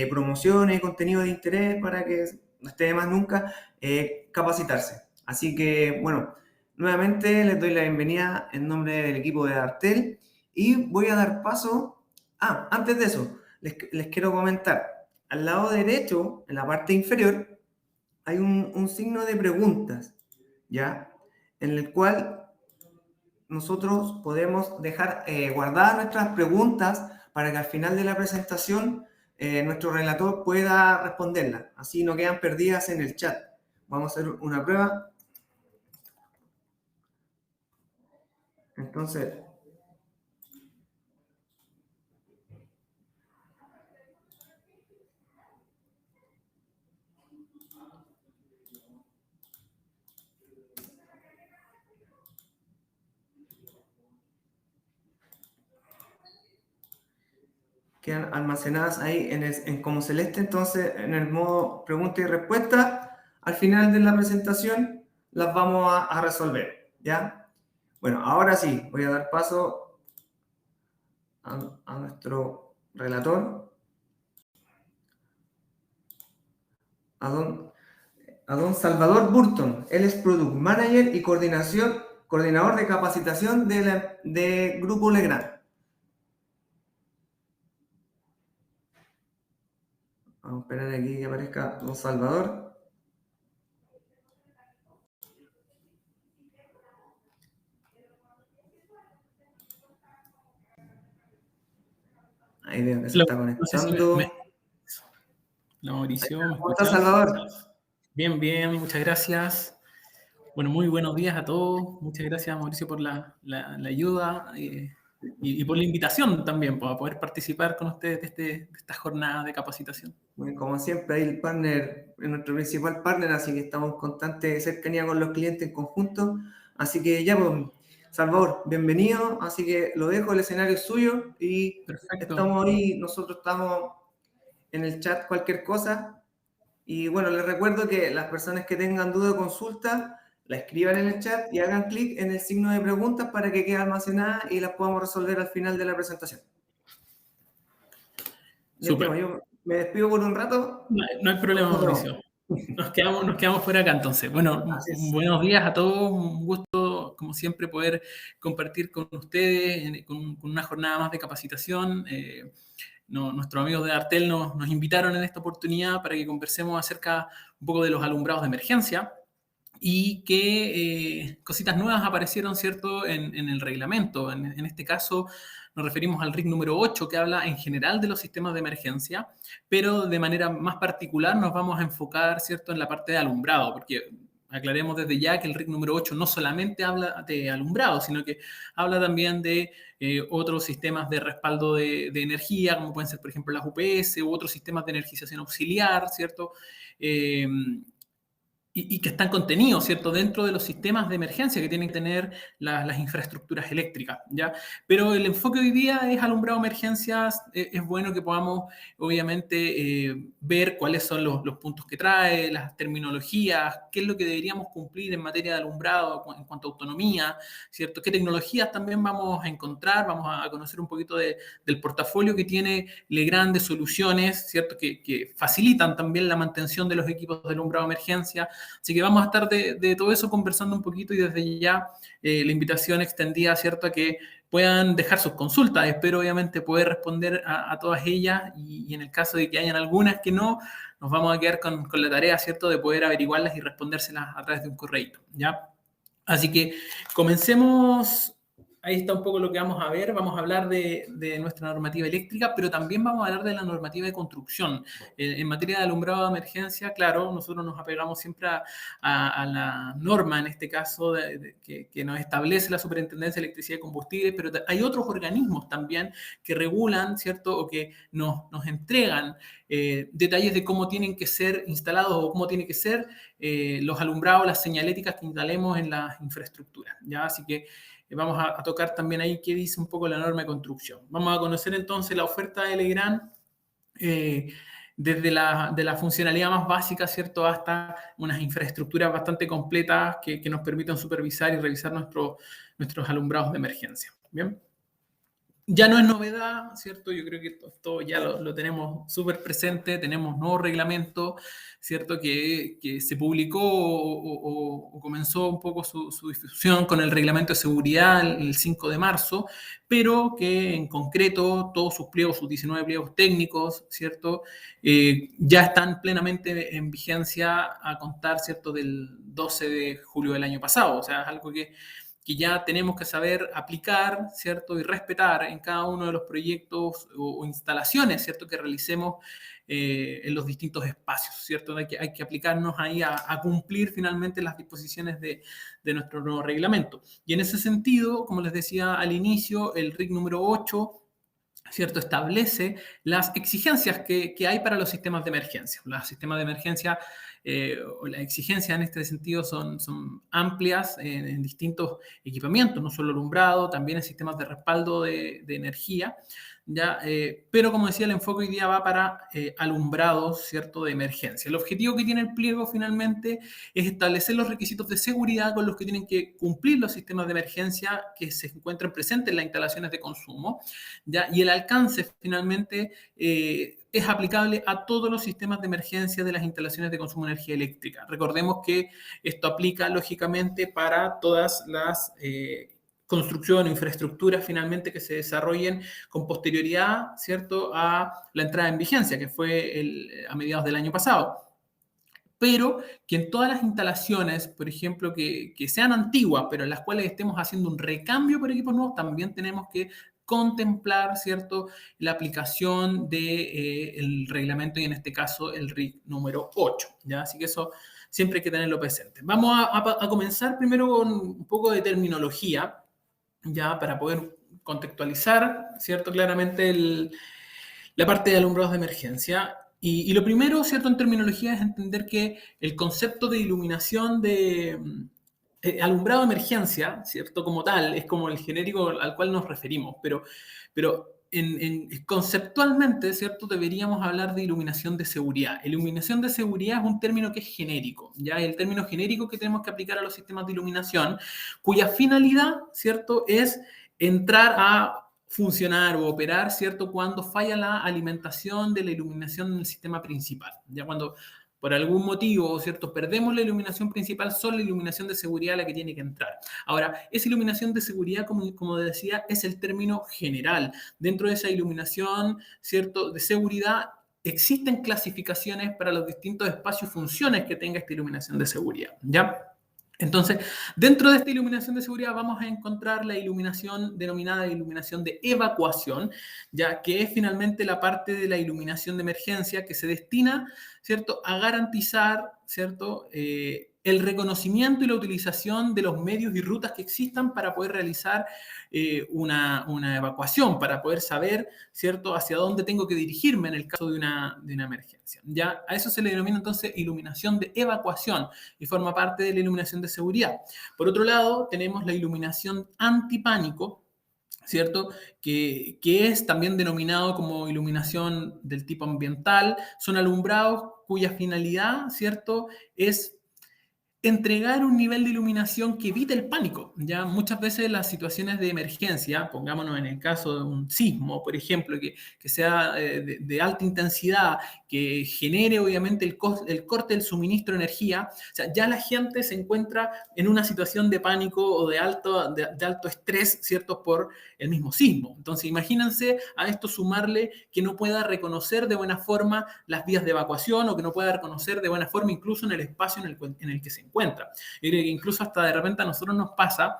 promociones, contenido de interés para que no esté de más nunca capacitarse. Así que, bueno, nuevamente les doy la bienvenida en nombre del equipo de Dartel y voy a dar paso. Antes de eso, les quiero comentar, al lado derecho, en la parte inferior, hay un signo de preguntas, ¿ya? En el cual nosotros podemos dejar guardadas nuestras preguntas para que al final de la presentación nuestro relator pueda responderlas. Así no quedan perdidas en el chat. Vamos a hacer una prueba. Entonces, quedan almacenadas ahí en como celeste. Entonces, en el modo pregunta y respuesta, al final de la presentación las vamos a resolver, ¿ya? Bueno, ahora sí, voy a dar paso a nuestro relator, a don Salvador Burton. Él es Product Manager y coordinador de capacitación de Grupo Legrand. Vamos a esperar aquí que aparezca don Salvador. Ahí veo que se está conectando. Hola Mauricio, ¿me ¿Cómo estás, escuchas? Salvador? Bien, bien, muchas gracias. Bueno, muy buenos días a todos. Muchas gracias, Mauricio, por la ayuda y por la invitación también para poder participar con ustedes de esta jornada de capacitación. Bueno, como siempre, ahí el partner, nuestro principal partner, así que estamos en constante cercanía con los clientes en conjunto. Así que ya, pues, Salvador, bienvenido. Así que lo dejo, el escenario es suyo y Perfecto. estamos ahí, nosotros estamos en el chat, cualquier cosa. Y bueno, les recuerdo que las personas que tengan duda o consulta, la escriban en el chat y hagan clic en el signo de preguntas para que quede almacenada y las podamos resolver al final de la presentación. Súper. Yo me despido por un rato. No hay problema, Mauricio. Nos quedamos por acá entonces. Bueno, buenos días a todos. Un gusto, como siempre, poder compartir con ustedes con una jornada más de capacitación. Nuestros amigos de Dartel nos invitaron en esta oportunidad para que conversemos acerca un poco de los alumbrados de emergencia y qué cositas nuevas aparecieron, ¿cierto?, en el reglamento. En este caso nos referimos al RIC número 8, que habla en general de los sistemas de emergencia, pero de manera más particular nos vamos a enfocar, ¿cierto?, en la parte de alumbrado, porque aclaremos desde ya que el RIC número 8 no solamente habla de alumbrado, sino que habla también de otros sistemas de respaldo de energía, como pueden ser, por ejemplo, las UPS u otros sistemas de energización auxiliar, ¿cierto? Y que están contenidos, ¿cierto?, dentro de los sistemas de emergencia que tienen que tener las infraestructuras eléctricas, ¿ya? Pero el enfoque hoy día es alumbrado de emergencias. Es bueno que podamos, obviamente, ver cuáles son los puntos que trae, las terminologías, qué es lo que deberíamos cumplir en materia de alumbrado en cuanto a autonomía, ¿cierto? Qué tecnologías también vamos a encontrar, vamos a conocer un poquito del portafolio que tiene Legrand de soluciones, ¿cierto?, que facilitan también la mantención de los equipos de alumbrado de emergencia. Así que vamos a estar de todo eso conversando un poquito y desde ya la invitación extendida, ¿cierto?, a que puedan dejar sus consultas. Espero obviamente poder responder a todas ellas y en el caso de que hayan algunas que no, nos vamos a quedar con la tarea, ¿cierto?, de poder averiguarlas y respondérselas a través de un correíto, ¿ya? Así que comencemos. Ahí está un poco lo que vamos a ver. Vamos a hablar de nuestra normativa eléctrica, pero también vamos a hablar de la normativa de construcción. En materia de alumbrado de emergencia, claro, nosotros nos apegamos siempre a la norma, en este caso, que nos establece la Superintendencia de Electricidad y Combustibles, pero hay otros organismos también que regulan, ¿cierto?, o que nos entregan detalles de cómo tienen que ser instalados o cómo tienen que ser los alumbrados, las señaléticas que instalemos en las infraestructuras, ¿ya? Así que vamos a tocar también ahí qué dice un poco la norma de construcción. Vamos a conocer entonces la oferta de Legrand, desde de la funcionalidad más básica, ¿cierto?, hasta unas infraestructuras bastante completas que nos permitan supervisar y revisar nuestros alumbrados de emergencia. Bien. ya no es novedad, ¿cierto? Yo creo que esto ya lo tenemos súper presente, tenemos nuevo reglamento, ¿cierto? Que se publicó o comenzó un poco su difusión con el reglamento de seguridad el 5 de marzo, pero que en concreto todos sus pliegos, sus 19 pliegos técnicos, ¿cierto? Ya están plenamente en vigencia a contar, ¿cierto? Del 12 de julio del año pasado, o sea, es algo que ya tenemos que saber aplicar, ¿cierto? Y respetar en cada uno de los proyectos o instalaciones, ¿cierto? Que realicemos en los distintos espacios, ¿cierto? Hay que aplicarnos ahí a cumplir finalmente las disposiciones de nuestro nuevo reglamento. Y en ese sentido, como les decía al inicio, el RIC número 8, ¿cierto? Establece las exigencias que hay para los sistemas de emergencia. Los sistemas de emergencia o las exigencias en este sentido son amplias en distintos equipamientos, no solo alumbrado, también en sistemas de respaldo de energía, ¿ya? Pero como decía, el enfoque hoy día va para alumbrados, ¿cierto? De emergencia. El objetivo que tiene el pliego finalmente es establecer los requisitos de seguridad con los que tienen que cumplir los sistemas de emergencia que se encuentran presentes en las instalaciones de consumo, ¿ya? Y el alcance finalmente es aplicable a todos los sistemas de emergencia de las instalaciones de consumo de energía eléctrica. Recordemos que esto aplica lógicamente para todas las construcción o infraestructuras finalmente que se desarrollen con posterioridad, ¿cierto?, a la entrada en vigencia, que fue a mediados del año pasado. Pero que en todas las instalaciones, por ejemplo, que sean antiguas, pero en las cuales estemos haciendo un recambio por equipos nuevos, también tenemos que contemplar, ¿cierto?, la aplicación del reglamento y en este caso el RIC número 8, ¿ya? Así que eso siempre hay que tenerlo presente. Vamos a comenzar primero con un poco de terminología, ya para poder contextualizar, ¿cierto?, claramente la parte de alumbrados de emergencia. Y lo primero, ¿cierto?, en terminología es entender que el concepto de iluminación de alumbrado de emergencia, ¿cierto?, como tal, es como el genérico al cual nos referimos, pero conceptualmente, ¿cierto?, deberíamos hablar de iluminación de seguridad. Iluminación de seguridad es un término que es genérico, ¿ya? Es el término genérico que tenemos que aplicar a los sistemas de iluminación, cuya finalidad, ¿cierto?, es entrar a funcionar o operar, ¿cierto?, cuando falla la alimentación de la iluminación en el sistema principal. Ya cuando por algún motivo, ¿cierto?, perdemos la iluminación principal, solo la iluminación de seguridad la que tiene que entrar. Ahora, esa iluminación de seguridad, como decía, es el término general. Dentro de esa iluminación, ¿cierto?, de seguridad, existen clasificaciones para los distintos espacios y funciones que tenga esta iluminación de seguridad, ¿ya? Entonces, dentro de esta iluminación de seguridad vamos a encontrar la iluminación denominada iluminación de evacuación, ya que es finalmente la parte de la iluminación de emergencia que se destina, ¿cierto?, a garantizar, ¿cierto?, el reconocimiento y la utilización de los medios y rutas que existan para poder realizar una evacuación, para poder saber, ¿cierto?, hacia dónde tengo que dirigirme en el caso de una emergencia. Ya a eso se le denomina entonces iluminación de evacuación y forma parte de la iluminación de seguridad. Por otro lado, tenemos la iluminación antipánico, ¿cierto? Que es también denominado como iluminación del tipo ambiental. Son alumbrados cuya finalidad, ¿cierto?, es entregar un nivel de iluminación que evite el pánico. Ya muchas veces las situaciones de emergencia, pongámonos en el caso de un sismo, por ejemplo, que sea de alta intensidad, que genere obviamente el corte del suministro de energía, o sea, ya la gente se encuentra en una situación de pánico o de alto estrés, ¿cierto?, por el mismo sismo. Entonces, imagínense a esto sumarle que no pueda reconocer de buena forma las vías de evacuación o que no pueda reconocer de buena forma incluso en el espacio en el que se encuentra. Yo creo que incluso hasta de repente a nosotros nos pasa,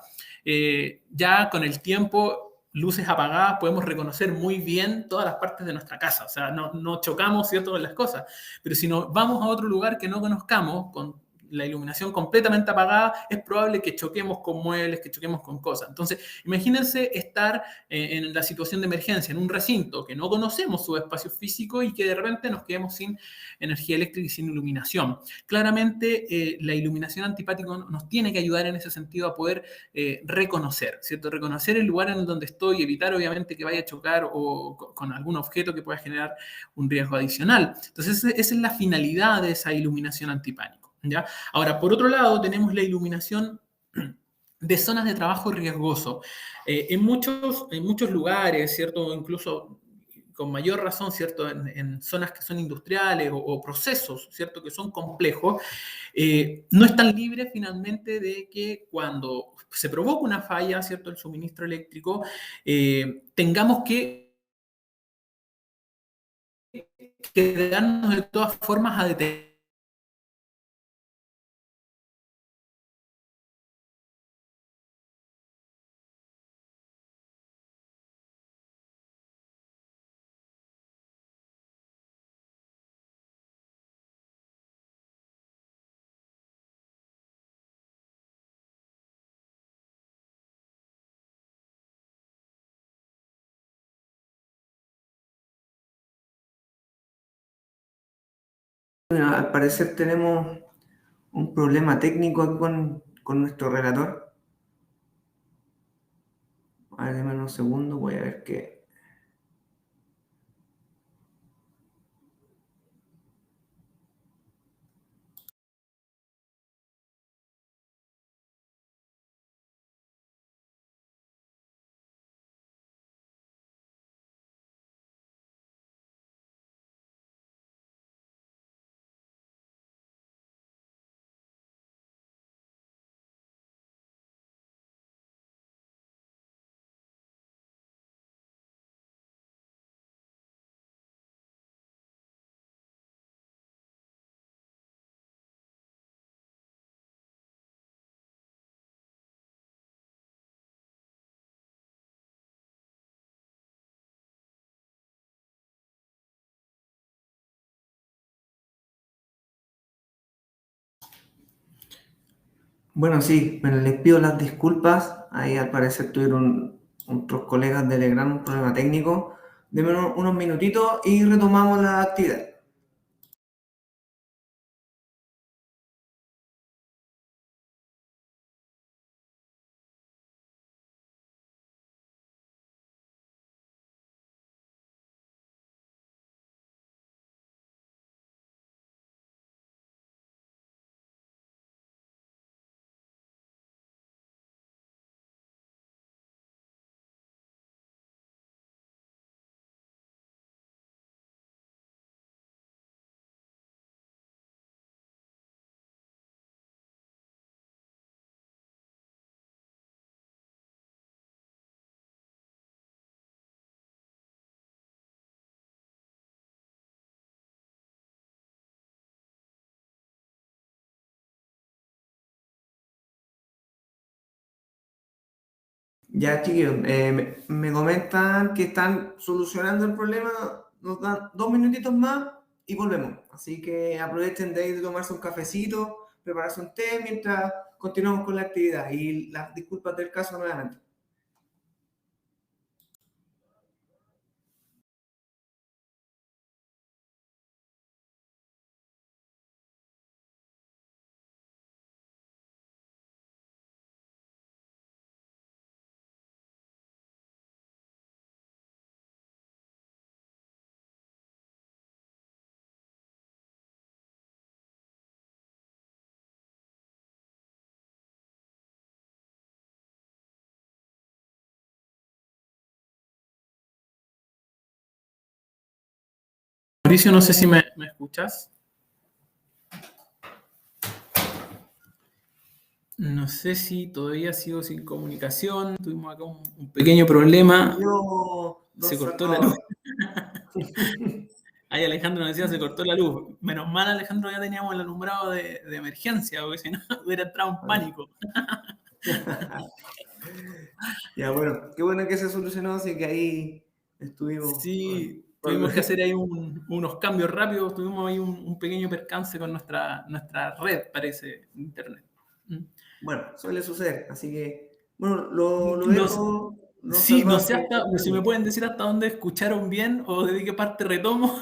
ya con el tiempo, luces apagadas, podemos reconocer muy bien todas las partes de nuestra casa, o sea, no chocamos, ¿cierto?, con las cosas, pero si nos vamos a otro lugar que no conozcamos, con la iluminación completamente apagada, es probable que choquemos con muebles, que choquemos con cosas. Entonces, imagínense estar en la situación de emergencia, en un recinto que no conocemos su espacio físico y que de repente nos quedemos sin energía eléctrica y sin iluminación. Claramente, la iluminación antipática nos tiene que ayudar en ese sentido a poder reconocer, ¿cierto? Reconocer el lugar en donde estoy, evitar obviamente que vaya a chocar o con algún objeto que pueda generar un riesgo adicional. Entonces, esa es la finalidad de esa iluminación antipánico, ¿ya? Ahora, por otro lado, tenemos la iluminación de zonas de trabajo riesgoso. En muchos lugares, ¿cierto? Incluso con mayor razón, ¿cierto? En zonas que son industriales o procesos, ¿cierto? Que son complejos, no están libres finalmente de que cuando se provoca una falla, ¿cierto? El suministro eléctrico, tengamos que quedarnos de todas formas a detener. Bueno, al parecer tenemos un problema técnico aquí con nuestro relator. A ver, déjame un segundo, voy a ver qué. Bueno, sí, bueno, les pido las disculpas. Ahí al parecer tuvieron otros colegas de Legrand un problema técnico. Denme unos minutitos y retomamos la actividad. Ya, chiquillos, me comentan que están solucionando el problema. Nos dan 2 minutitos más y volvemos. Así que aprovechen de ir a tomarse un cafecito, prepararse un té mientras continuamos con la actividad. Y las disculpas del caso nuevamente. Mauricio, no sé si me escuchas. No sé si todavía sigo sin comunicación. Tuvimos acá un pequeño problema. Yo, don Se cortó la luz. Salvador. Ahí Alejandro nos decía, se cortó la luz. Menos mal, Alejandro, ya teníamos el alumbrado de emergencia, porque si no hubiera entrado en pánico. Ya, bueno, qué bueno que se solucionó, así que ahí estuvimos. Sí, tuvimos que hacer ahí unos cambios rápidos, tuvimos ahí un pequeño percance con nuestra red, parece, de internet. Bueno, suele suceder, así que, bueno, lo Nos, dejo, don sí, no Salvador, sé que si me pueden decir hasta dónde escucharon bien o de qué parte retomo,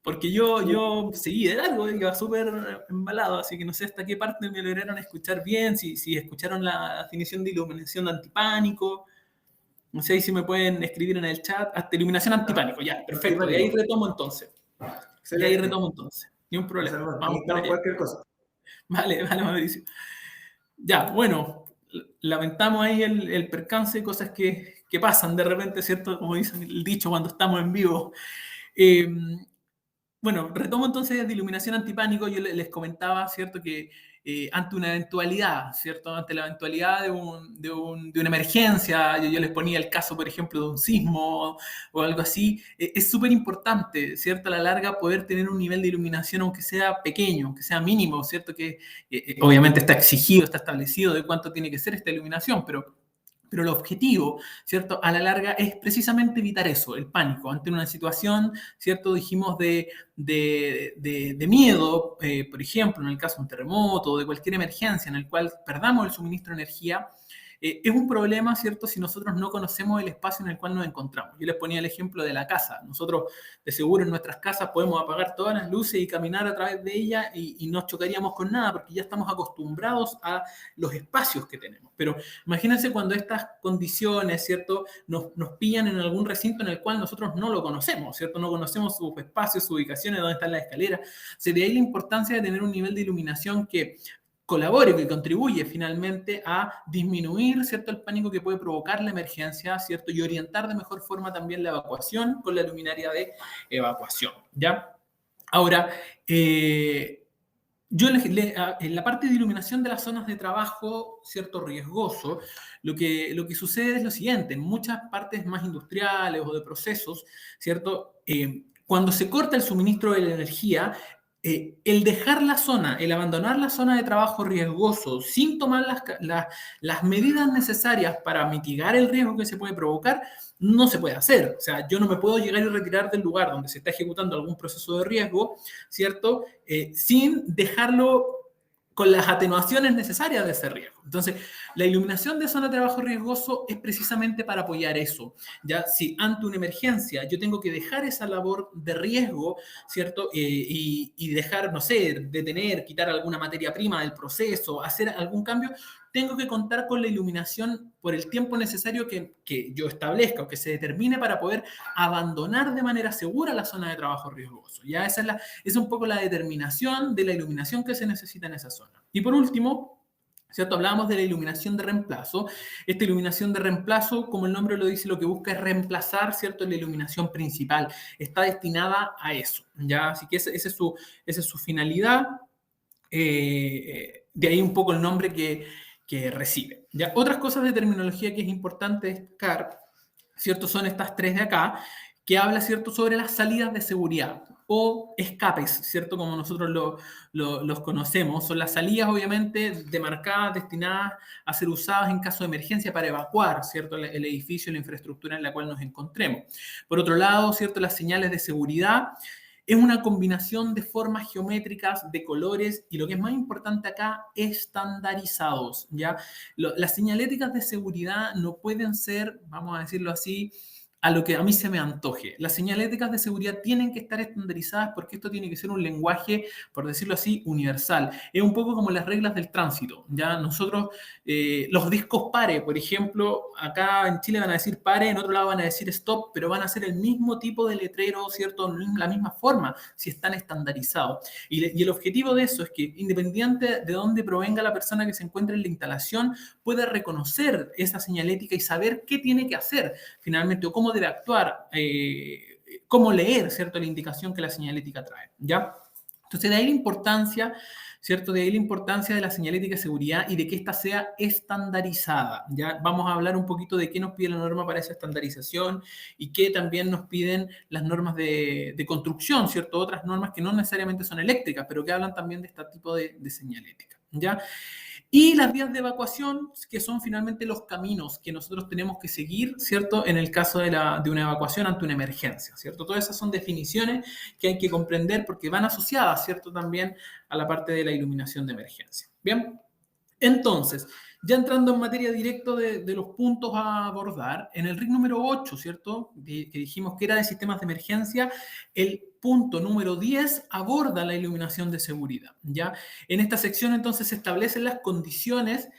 porque yo seguí de largo, iba súper embalado, así que no sé hasta qué parte me lograron escuchar bien, si escucharon la definición de iluminación de antipánico. No sé si me pueden escribir en el chat. Hasta iluminación antipánico, ya, perfecto. Y ahí antipánico. retomo entonces. Excelente, Ni un don problema. Salvador, ahí Vamos para estamos allá. cualquier cosa. Vale, Mauricio. Ya, bueno, lamentamos ahí el percance, cosas que pasan de repente, ¿cierto? Como dice el dicho, cuando estamos en vivo. Eh, Bueno, retomo entonces de iluminación antipánico. Yo les comentaba, ¿cierto?, que ante una eventualidad, ¿cierto?, ante la eventualidad de una emergencia, yo les ponía el caso, por ejemplo, de un sismo o algo así, es súper importante, ¿cierto?, a la larga poder tener un nivel de iluminación, aunque sea pequeño, aunque sea mínimo, ¿cierto?, que obviamente está exigido, está establecido de cuánto tiene que ser esta iluminación, pero el objetivo, ¿cierto?, a la larga es precisamente evitar eso, el pánico. Ante una situación, ¿cierto?, dijimos de miedo, por ejemplo, en el caso de un terremoto o de cualquier emergencia en el cual perdamos el suministro de energía, es un problema, ¿cierto?, si nosotros no conocemos el espacio en el cual nos encontramos. Yo les ponía el ejemplo de la casa. Nosotros, de seguro, en nuestras casas podemos apagar todas las luces y caminar a través de ellas y no chocaríamos con nada porque ya estamos acostumbrados a los espacios que tenemos. Pero imagínense cuando estas condiciones, ¿cierto?, nos pillan en algún recinto en el cual nosotros no lo conocemos, ¿cierto? No conocemos sus espacios, sus ubicaciones, dónde están las escaleras. Sería ahí la importancia de tener un nivel de iluminación que colabore, que contribuye finalmente a disminuir, ¿cierto?, el pánico que puede provocar la emergencia, ¿cierto?, y orientar de mejor forma también la evacuación con la luminaria de evacuación, ¿ya? Ahora, yo en la parte de iluminación de las zonas de trabajo, cierto, riesgoso, lo que sucede es lo siguiente: en muchas partes más industriales o de procesos, ¿cierto? Cuando se corta el suministro de la energía, el dejar la zona, el abandonar la zona de trabajo riesgoso sin tomar las medidas necesarias para mitigar el riesgo que se puede provocar, no se puede hacer. O sea, yo no me puedo llegar y retirar del lugar donde se está ejecutando algún proceso de riesgo, ¿cierto? Sin dejarlo con las atenuaciones necesarias de ese riesgo. Entonces, la iluminación de zona de trabajo riesgoso es precisamente para apoyar eso. Ya, si ante una emergencia yo tengo que dejar esa labor de riesgo, ¿cierto? Y dejar, no sé, detener, quitar alguna materia prima del proceso, hacer algún cambio, tengo que contar con la iluminación por el tiempo necesario que yo establezca o que se determine para poder abandonar de manera segura la zona de trabajo riesgoso. Ya esa es un poco la determinación de la iluminación que se necesita en esa zona. Y por último, ¿cierto? Hablábamos de la iluminación de reemplazo. Esta iluminación de reemplazo, como el nombre lo dice, lo que busca es reemplazar, ¿cierto?, la iluminación principal. Está destinada a eso, ¿ya? Así que esa es su finalidad. De ahí un poco el nombre que recibe. ¿Ya? Otras cosas de terminología que es importante destacar, ¿cierto?, son estas tres de acá, que habla, ¿cierto?, sobre las salidas de seguridad o escapes, ¿cierto?, como nosotros los conocemos. Son las salidas, obviamente, demarcadas, destinadas a ser usadas en caso de emergencia para evacuar, ¿cierto?, el edificio, la infraestructura en la cual nos encontremos. Por otro lado, ¿cierto?, las señales de seguridad es una combinación de formas geométricas, de colores y lo que es más importante acá, estandarizados, ¿ya? Las señaléticas de seguridad no pueden ser, vamos a decirlo así, a lo que a mí se me antoje. Las señaléticas de seguridad tienen que estar estandarizadas porque esto tiene que ser un lenguaje, por decirlo así, universal. Es un poco como las reglas del tránsito, ¿ya? Nosotros, los discos pare, por ejemplo, acá en Chile van a decir pare, en otro lado van a decir stop, pero van a ser el mismo tipo de letrero, ¿cierto? La misma forma, si están estandarizados. Y el objetivo de eso es que, independiente de dónde provenga la persona que se encuentre en la instalación, pueda reconocer esa señalética y saber qué tiene que hacer finalmente o cómo debe actuar, cómo leer, ¿cierto?, la indicación que la señalética trae, ¿ya? Entonces, de ahí la importancia, ¿cierto? De ahí la importancia de la señalética de seguridad y de que ésta sea estandarizada, ¿ya? Vamos a hablar un poquito de qué nos pide la norma para esa estandarización y qué también nos piden las normas de construcción, ¿cierto? Otras normas que no necesariamente son eléctricas, pero que hablan también de este tipo de señalética, ¿ya? Y las vías de evacuación, que son finalmente los caminos que nosotros tenemos que seguir, ¿cierto?, en el caso de una evacuación ante una emergencia, ¿cierto? Todas esas son definiciones que hay que comprender porque van asociadas, ¿cierto?, también a la parte de la iluminación de emergencia. Bien, entonces, ya entrando en materia directa de los puntos a abordar, en el RIC número 8, ¿cierto?, que dijimos que era de sistemas de emergencia, el punto número 10 aborda la iluminación de seguridad, ¿ya? En esta sección, entonces, se establecen las condiciones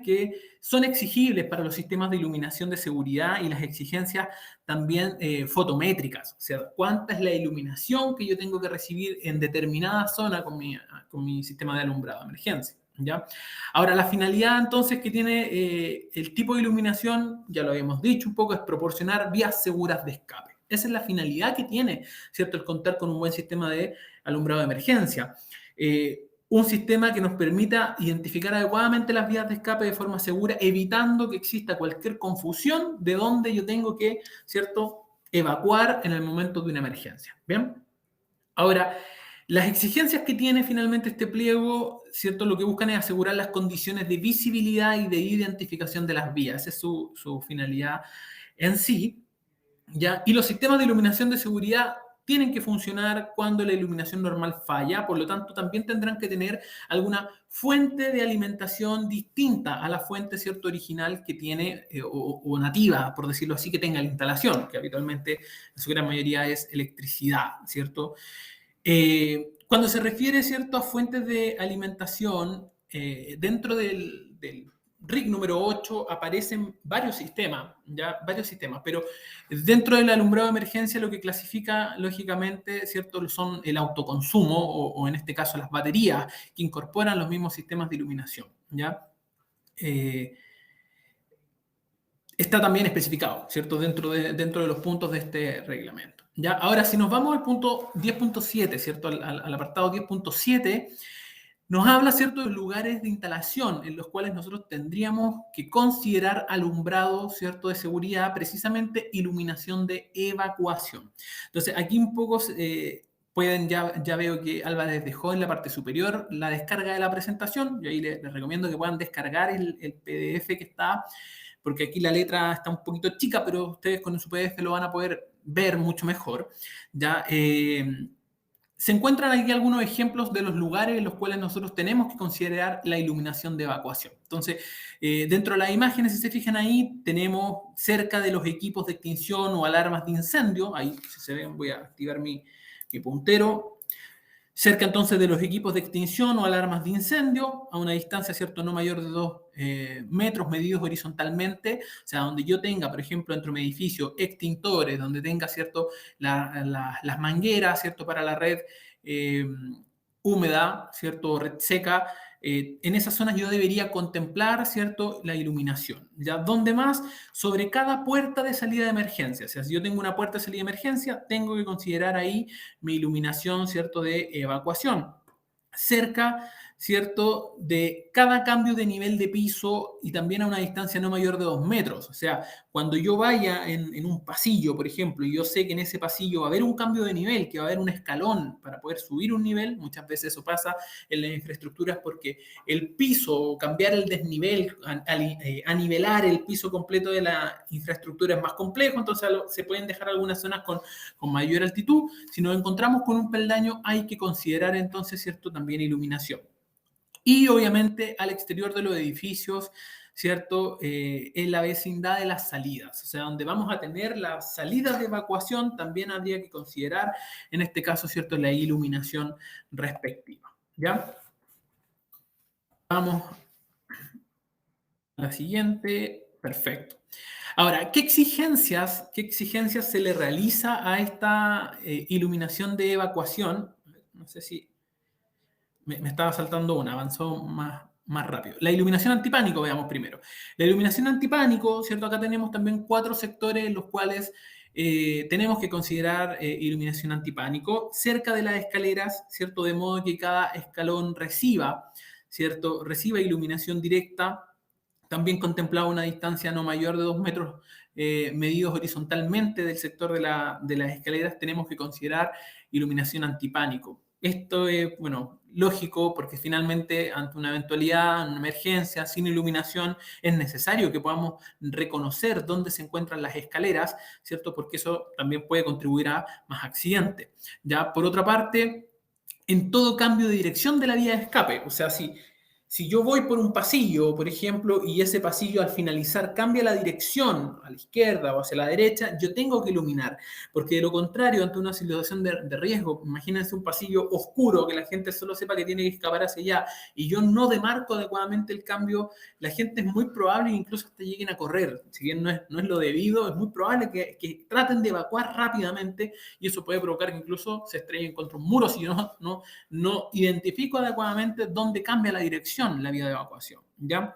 que son exigibles para los sistemas de iluminación de seguridad y las exigencias también fotométricas, o sea, cuánta es la iluminación que yo tengo que recibir en determinada zona con mi sistema de alumbrado de emergencia. ¿Ya? Ahora, la finalidad entonces que tiene el tipo de iluminación, ya lo habíamos dicho un poco, es proporcionar vías seguras de escape. Esa es la finalidad que tiene, ¿cierto?, el contar con un buen sistema de alumbrado de emergencia. Un sistema que nos permita identificar adecuadamente las vías de escape de forma segura, evitando que exista cualquier confusión de dónde yo tengo que, ¿cierto?, evacuar en el momento de una emergencia. ¿Bien? Ahora, las exigencias que tiene finalmente este pliego, ¿cierto? Lo que buscan es asegurar las condiciones de visibilidad y de identificación de las vías. Esa es su finalidad en sí, ¿ya? Y los sistemas de iluminación de seguridad tienen que funcionar cuando la iluminación normal falla, por lo tanto también tendrán que tener alguna fuente de alimentación distinta a la fuente, ¿cierto?, original que tiene o nativa, por decirlo así, que tenga la instalación, que habitualmente en su gran mayoría es electricidad, ¿cierto? Cuando se refiere, ¿cierto?, a fuentes de alimentación, dentro del RIC número 8 aparecen varios sistemas, ¿ya? Varios sistemas, pero dentro del alumbrado de emergencia lo que clasifica, lógicamente, ¿cierto?, son el autoconsumo o en este caso las baterías que incorporan los mismos sistemas de iluminación, ¿ya? Eh, Está también especificado, ¿cierto?, dentro de los puntos de este reglamento. ¿Ya? Ahora, si nos vamos al punto 10.7, ¿cierto?, al apartado 10.7, nos habla, ¿cierto?, de lugares de instalación en los cuales nosotros tendríamos que considerar alumbrado, ¿cierto?, de seguridad, precisamente iluminación de evacuación. Entonces, aquí un poco ya veo que Álvarez dejó en la parte superior la descarga de la presentación. Yo ahí les recomiendo que puedan descargar el PDF que está, porque aquí la letra está un poquito chica, pero ustedes con su PDF lo van a poder ver mucho mejor. ¿Ya? Se encuentran aquí algunos ejemplos de los lugares en los cuales nosotros tenemos que considerar la iluminación de evacuación. Entonces, dentro de las imágenes, si se fijan ahí, tenemos cerca de los equipos de extinción o alarmas de incendio, ahí si se ven voy a activar mi puntero, cerca entonces de los equipos de extinción o alarmas de incendio, a una distancia, ¿cierto?, no mayor de 2 metros medidos horizontalmente, o sea, donde yo tenga, por ejemplo, dentro de mi edificio, extintores, donde tenga, ¿cierto?, las mangueras, ¿cierto?, para la red eh, húmeda, ¿cierto?, red seca. En esas zonas yo debería contemplar, ¿cierto?, la iluminación. ¿Ya? ¿Dónde más? Sobre cada puerta de salida de emergencia. O sea, si yo tengo una puerta de salida de emergencia, tengo que considerar ahí mi iluminación, ¿cierto?, de evacuación. Cerca, ¿cierto?, de cada cambio de nivel de piso y también a una distancia no mayor de 2 metros. O sea, cuando yo vaya en un pasillo, por ejemplo, y yo sé que en ese pasillo va a haber un cambio de nivel, que va a haber un escalón para poder subir un nivel, muchas veces eso pasa en las infraestructuras porque el piso, cambiar el desnivel, anivelar el piso completo de la infraestructura es más complejo, entonces se pueden dejar algunas zonas con mayor altitud. Si nos encontramos con un peldaño, hay que considerar entonces, ¿cierto?, también iluminación. Y obviamente al exterior de los edificios, ¿cierto?, en la vecindad de las salidas, o sea, donde vamos a tener las salidas de evacuación, también habría que considerar, en este caso, ¿cierto?, la iluminación respectiva. ¿Ya? Vamos a la siguiente. Perfecto. Ahora, ¿qué exigencias se le realiza a esta iluminación de evacuación? No sé si me estaba saltando una, avanzó más rápido. La iluminación antipánico, veamos primero. La iluminación antipánico, ¿cierto? Acá tenemos también 4 sectores en los cuales tenemos que considerar iluminación antipánico cerca de las escaleras, ¿cierto? De modo que cada escalón reciba, ¿cierto? Reciba iluminación directa. También contemplaba una distancia no mayor de 2 metros medidos horizontalmente del sector de las escaleras. Tenemos que considerar iluminación antipánico. Esto es, bueno, lógico porque finalmente ante una eventualidad, una emergencia, sin iluminación, es necesario que podamos reconocer dónde se encuentran las escaleras, ¿cierto? Porque eso también puede contribuir a más accidentes. Ya, por otra parte, en todo cambio de dirección de la vía de escape, o sea, si yo voy por un pasillo, por ejemplo, y ese pasillo al finalizar cambia la dirección a la izquierda o hacia la derecha, yo tengo que iluminar, porque de lo contrario, ante una situación de riesgo, imagínense un pasillo oscuro que la gente solo sepa que tiene que escapar hacia allá y yo no demarco adecuadamente el cambio, la gente es muy probable que incluso hasta lleguen a correr, si bien no es lo debido, es muy probable que traten de evacuar rápidamente y eso puede provocar que incluso se estrellen contra un muro si yo no identifico adecuadamente dónde cambia la dirección iluminación la vía de evacuación, ¿ya?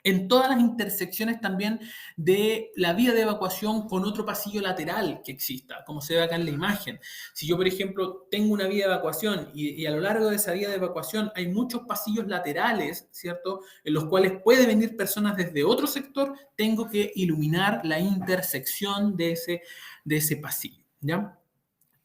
En todas las intersecciones también de la vía de evacuación con otro pasillo lateral que exista, como se ve acá en la imagen. Si yo, por ejemplo, tengo una vía de evacuación y a lo largo de esa vía de evacuación hay muchos pasillos laterales, ¿cierto?, en los cuales pueden venir personas desde otro sector, tengo que iluminar la intersección de ese pasillo, ¿ya?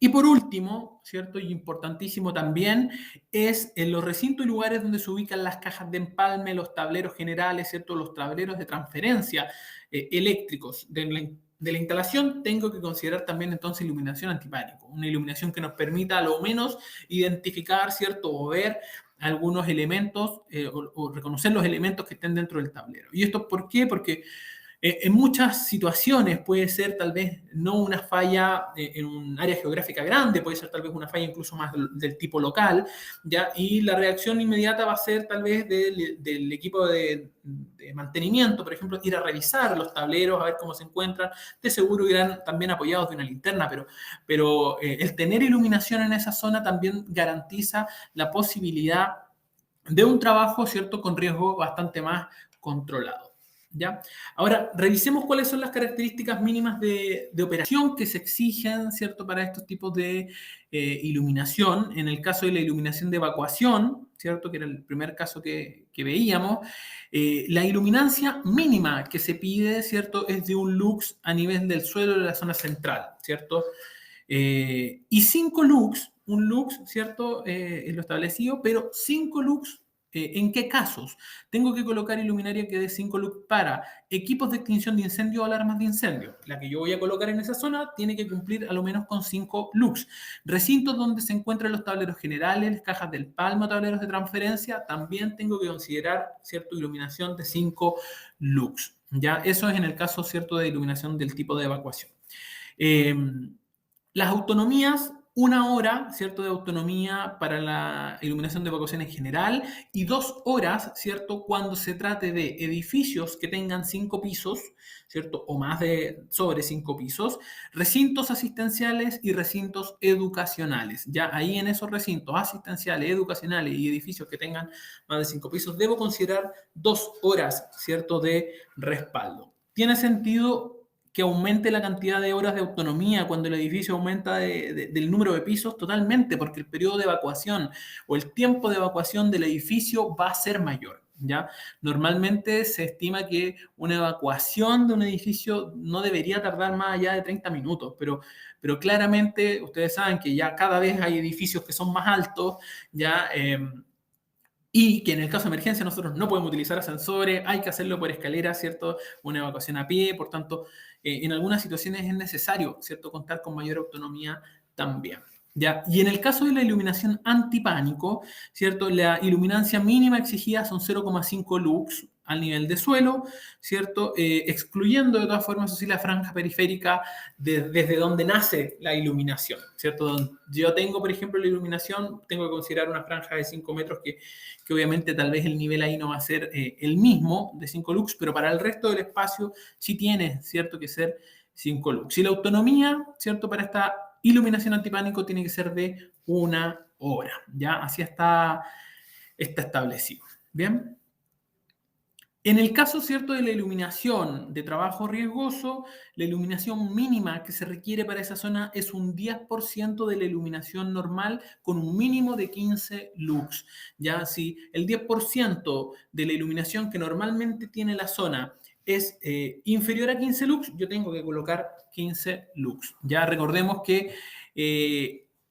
Y por último, ¿cierto? Y importantísimo también, es en los recintos y lugares donde se ubican las cajas de empalme, los tableros generales, ¿cierto? Los tableros de transferencia eléctricos de la instalación, tengo que considerar también entonces iluminación antipánico, una iluminación que nos permita a lo menos identificar, ¿cierto? O ver algunos elementos o reconocer los elementos que estén dentro del tablero. ¿Y esto por qué? Porque en muchas situaciones puede ser tal vez no una falla en un área geográfica grande, puede ser tal vez una falla incluso más del tipo local, ¿ya? Y la reacción inmediata va a ser tal vez del equipo de mantenimiento, por ejemplo, ir a revisar los tableros, a ver cómo se encuentran. De seguro irán también apoyados de una linterna, pero el tener iluminación en esa zona también garantiza la posibilidad de un trabajo, ¿cierto?, con riesgo bastante más controlado. ¿Ya? Ahora, revisemos cuáles son las características mínimas de operación que se exigen, ¿cierto?, para estos tipos de iluminación. En el caso de la iluminación de evacuación, ¿cierto?, que era el primer caso que veíamos, la iluminancia mínima que se pide, ¿cierto?, es de un lux a nivel del suelo de la zona central, ¿cierto? Y 5 lux, un lux, ¿cierto?, es lo establecido, pero 5 lux, ¿en qué casos? Tengo que colocar iluminaria que dé 5 lux para equipos de extinción de incendio o alarmas de incendio. La que yo voy a colocar en esa zona tiene que cumplir a lo menos con 5 lux. Recintos donde se encuentran los tableros generales, cajas del palmo, tableros de transferencia, también tengo que considerar, ¿cierto?, iluminación de 5 lux. ¿Ya? Eso es en el caso, ¿cierto?, de iluminación del tipo de evacuación. Eh, las autonomías, 1 hora, ¿cierto?, de autonomía para la iluminación de evacuación en general y 2 horas, ¿cierto?, cuando se trate de edificios que tengan 5 pisos, ¿cierto?, o más de sobre 5 pisos, recintos asistenciales y recintos educacionales. Ya ahí en esos recintos asistenciales, educacionales y edificios que tengan más de 5 pisos, debo considerar 2 horas, ¿cierto?, de respaldo. ¿Tiene sentido que aumente la cantidad de horas de autonomía cuando el edificio aumenta del número de pisos? Totalmente, porque el periodo de evacuación o el tiempo de evacuación del edificio va a ser mayor, ¿ya? Normalmente se estima que una evacuación de un edificio no debería tardar más allá de 30 minutos, pero claramente ustedes saben que ya cada vez hay edificios que son más altos, ya... y que en el caso de emergencia nosotros no podemos utilizar ascensores, hay que hacerlo por escalera, ¿cierto? Una evacuación a pie, por tanto, en algunas situaciones es necesario, ¿cierto?, contar con mayor autonomía también. ¿Ya? Y en el caso de la iluminación antipánico, ¿cierto?, la iluminancia mínima exigida son 0,5 lux al nivel de suelo, ¿cierto? Excluyendo de todas formas, así, la franja periférica desde donde nace la iluminación, ¿cierto? Yo tengo, por ejemplo, la iluminación, tengo que considerar una franja de 5 metros que obviamente tal vez el nivel ahí no va a ser el mismo de 5 lux, pero para el resto del espacio sí tiene, ¿cierto?, que ser 5 lux. Y la autonomía, ¿cierto?, para esta iluminación antipánico tiene que ser de 1 hora, ¿ya? Así está establecido. ¿Bien? En el caso, ¿cierto?, de la iluminación de trabajo riesgoso, la iluminación mínima que se requiere para esa zona es un 10% de la iluminación normal con un mínimo de 15 lux. Ya si el 10% de la iluminación que normalmente tiene la zona es inferior a 15 lux, yo tengo que colocar 15 lux. Ya recordemos que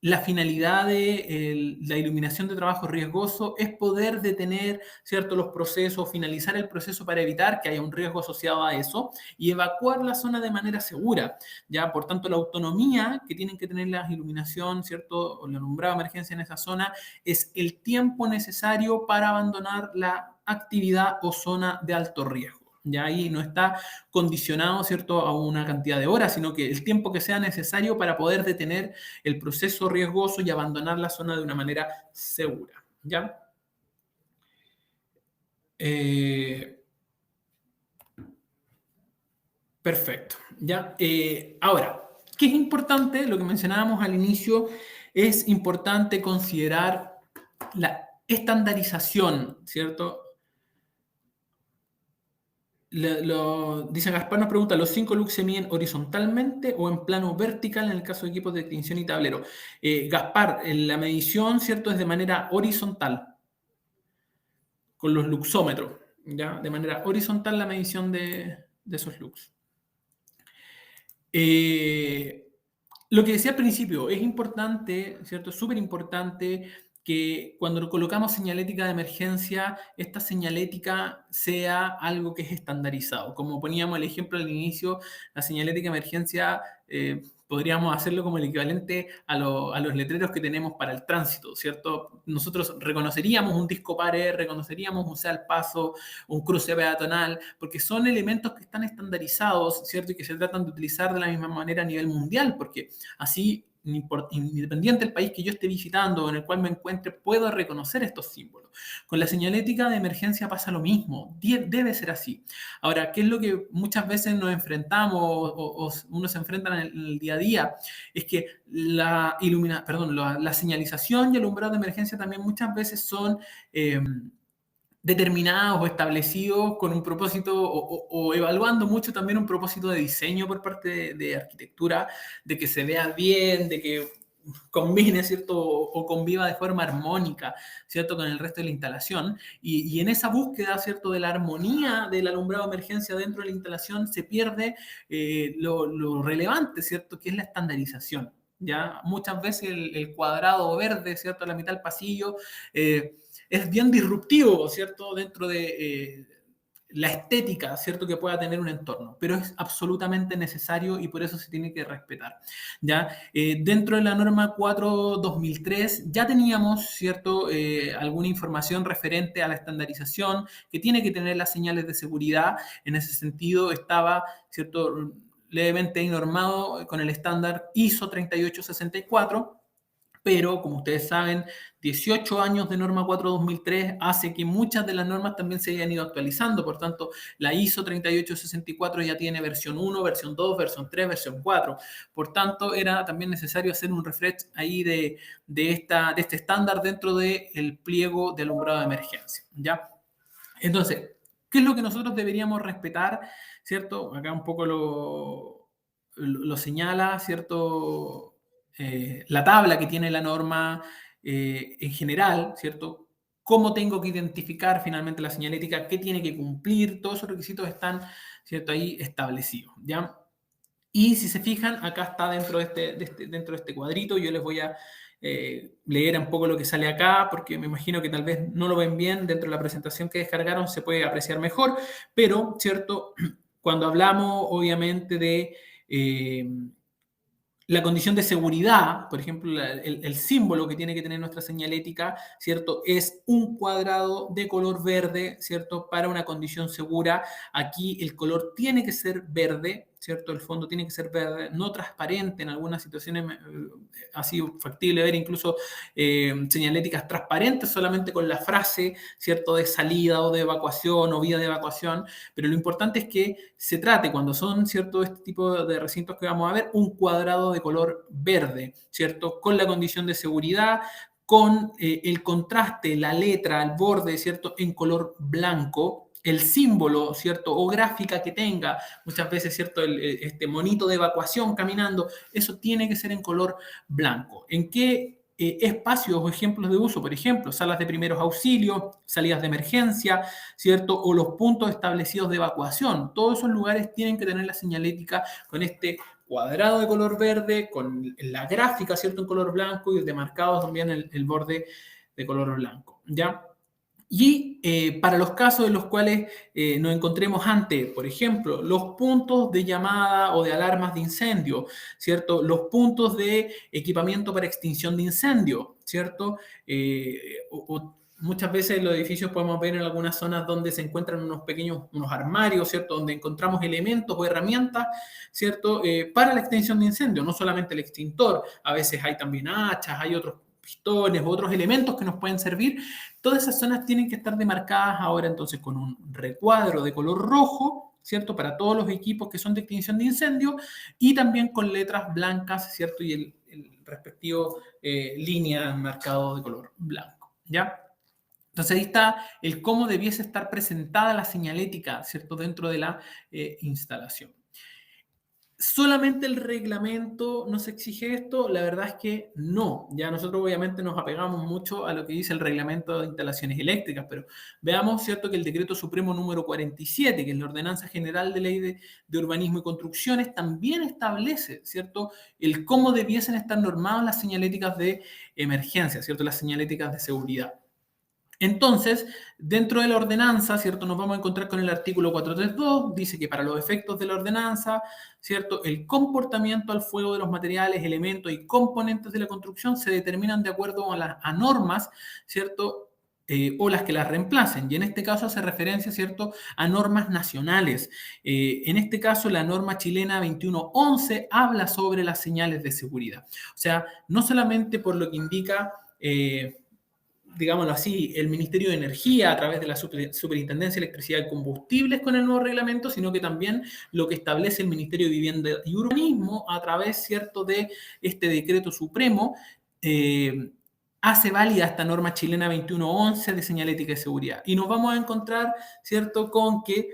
la finalidad de la iluminación de trabajo riesgoso es poder detener, ¿cierto?, los procesos, finalizar el proceso para evitar que haya un riesgo asociado a eso y evacuar la zona de manera segura. ¿Ya? Por tanto, la autonomía que tienen que tener la iluminación, ¿cierto?, o la alumbrado de emergencia en esa zona es el tiempo necesario para abandonar la actividad o zona de alto riesgo. Ya ahí no está condicionado, ¿cierto?, a una cantidad de horas, sino que el tiempo que sea necesario para poder detener el proceso riesgoso y abandonar la zona de una manera segura. ¿Ya? Perfecto. ¿Ya? Ahora, ¿qué es importante? Lo que mencionábamos al inicio, es importante considerar Estandarización, ¿cierto? Dice Gaspar, nos pregunta, ¿los 5 looks se miden horizontalmente o en plano vertical en el caso de equipos de extinción y tablero? Gaspar, la medición, ¿cierto?, es de manera horizontal, con los luxómetros, ¿ya? De manera horizontal la medición de esos looks. Lo que decía al principio, es importante, ¿cierto? Es súper importante que cuando colocamos señalética de emergencia, esta señalética sea algo que es estandarizado. Como poníamos el ejemplo al inicio, la señalética de emergencia podríamos hacerlo como el equivalente a los letreros que tenemos para el tránsito, ¿cierto? Nosotros reconoceríamos un disco pared, reconoceríamos un sea al paso, un cruce peatonal, porque son elementos que están estandarizados, ¿cierto? Y que se tratan de utilizar de la misma manera a nivel mundial, porque así, independiente del país que yo esté visitando o en el cual me encuentre, puedo reconocer estos símbolos. Con la señalética de emergencia pasa lo mismo, debe ser así. Ahora, ¿qué es lo que muchas veces nos enfrentamos o uno se enfrenta en el día a día? Es que la señalización y alumbrado de emergencia también muchas veces son determinados o establecidos con un propósito o evaluando mucho también un propósito de diseño por parte de arquitectura, de que se vea bien, de que combine, ¿cierto? O conviva de forma armónica, ¿cierto? Con el resto de la instalación. Y en esa búsqueda, ¿cierto? De la armonía del alumbrado de emergencia dentro de la instalación se pierde lo relevante, ¿cierto? Que es la estandarización. ¿Ya? Muchas veces el cuadrado verde, ¿cierto? A la mitad del pasillo, es bien disruptivo, ¿cierto? Dentro de la estética, ¿cierto? Que pueda tener un entorno, pero es absolutamente necesario y por eso se tiene que respetar, ¿ya? Dentro de la norma 4/2003 ya teníamos, ¿cierto? Alguna información referente a la estandarización que tiene que tener las señales de seguridad. En ese sentido estaba, ¿cierto? Levemente normado con el estándar ISO 3864, pero como ustedes saben, 18 años de norma 4/2003 hace que muchas de las normas también se hayan ido actualizando. Por tanto, la ISO 3864 ya tiene versión 1, versión 2, versión 3, versión 4. Por tanto, era también necesario hacer un refresh ahí de este estándar dentro del pliego de alumbrado de emergencia, ¿ya? Entonces, ¿qué es lo que nosotros deberíamos respetar? ¿Cierto? Acá un poco lo señala, ¿cierto? La tabla que tiene la norma en general, ¿cierto? Cómo tengo que identificar finalmente la señalética, qué tiene que cumplir, todos esos requisitos están, ¿cierto? Ahí establecidos, ¿ya? Y si se fijan, acá está dentro de este cuadrito, yo les voy a leer un poco lo que sale acá, porque me imagino que tal vez no lo ven bien dentro de la presentación que descargaron, se puede apreciar mejor, pero, ¿cierto? Cuando hablamos, obviamente, de la condición de seguridad, por ejemplo, el símbolo que tiene que tener nuestra señalética, ¿cierto? Es un cuadrado de color verde, ¿cierto? Para una condición segura. Aquí el color tiene que ser verde, ¿cierto? El fondo tiene que ser verde, no transparente. En algunas situaciones ha sido factible ver incluso señaléticas transparentes solamente con la frase, ¿cierto? De salida o de evacuación o vía de evacuación. Pero lo importante es que se trate, cuando son, ¿cierto? Este tipo de recintos que vamos a ver, un cuadrado de color verde, ¿cierto? Con la condición de seguridad, con el contraste, la letra, el borde, ¿cierto? En color blanco, el símbolo, ¿cierto? O gráfica que tenga, muchas veces, ¿cierto? Este monito de evacuación caminando, eso tiene que ser en color blanco. ¿En qué espacios o ejemplos de uso? Por ejemplo, salas de primeros auxilios, salidas de emergencia, ¿cierto? O los puntos establecidos de evacuación. Todos esos lugares tienen que tener la señalética con este cuadrado de color verde, con la gráfica, ¿cierto? En color blanco y demarcados también el borde de color blanco, ¿ya? Y para los casos en los cuales nos encontremos ante, por ejemplo, los puntos de llamada o de alarmas de incendio, ¿cierto? Los puntos de equipamiento para extinción de incendio, ¿cierto? Muchas veces en los edificios podemos ver en algunas zonas donde se encuentran unos armarios, ¿cierto? Donde encontramos elementos o herramientas, ¿cierto? Para la extinción de incendio, no solamente el extintor, a veces hay también hachas, hay otros pistones, otros elementos que nos pueden servir. Todas esas zonas tienen que estar demarcadas ahora entonces con un recuadro de color rojo, ¿cierto? Para todos los equipos que son de extinción de incendio y también con letras blancas, ¿cierto? Y el respectivo línea marcado de color blanco, ¿ya? Entonces ahí está el cómo debiese estar presentada la señalética, ¿cierto?, dentro de la instalación. ¿Solamente el reglamento nos exige esto? La verdad es que no. Ya nosotros obviamente nos apegamos mucho a lo que dice el reglamento de instalaciones eléctricas, pero veamos, ¿cierto?, que el decreto supremo número 47, que es la ordenanza general de ley de urbanismo y construcciones, también establece, ¿cierto?, el cómo debiesen estar normadas las señaléticas de emergencia, ¿cierto?, las señaléticas de seguridad. Entonces, dentro de la ordenanza, ¿cierto? Nos vamos a encontrar con el artículo 432, dice que para los efectos de la ordenanza, ¿cierto? El comportamiento al fuego de los materiales, elementos y componentes de la construcción se determinan de acuerdo a normas, ¿cierto? O las que las reemplacen. Y en este caso hace referencia, ¿cierto?, a normas nacionales. En este caso, la norma chilena 2111 habla sobre las señales de seguridad. O sea, no solamente por lo que indica... digámoslo así, el Ministerio de Energía a través de la Superintendencia de Electricidad y Combustibles con el nuevo reglamento, sino que también lo que establece el Ministerio de Vivienda y Urbanismo a través, ¿cierto?, de este decreto supremo, hace válida esta norma chilena 2111 de señalética de seguridad. Y nos vamos a encontrar, ¿cierto?, con que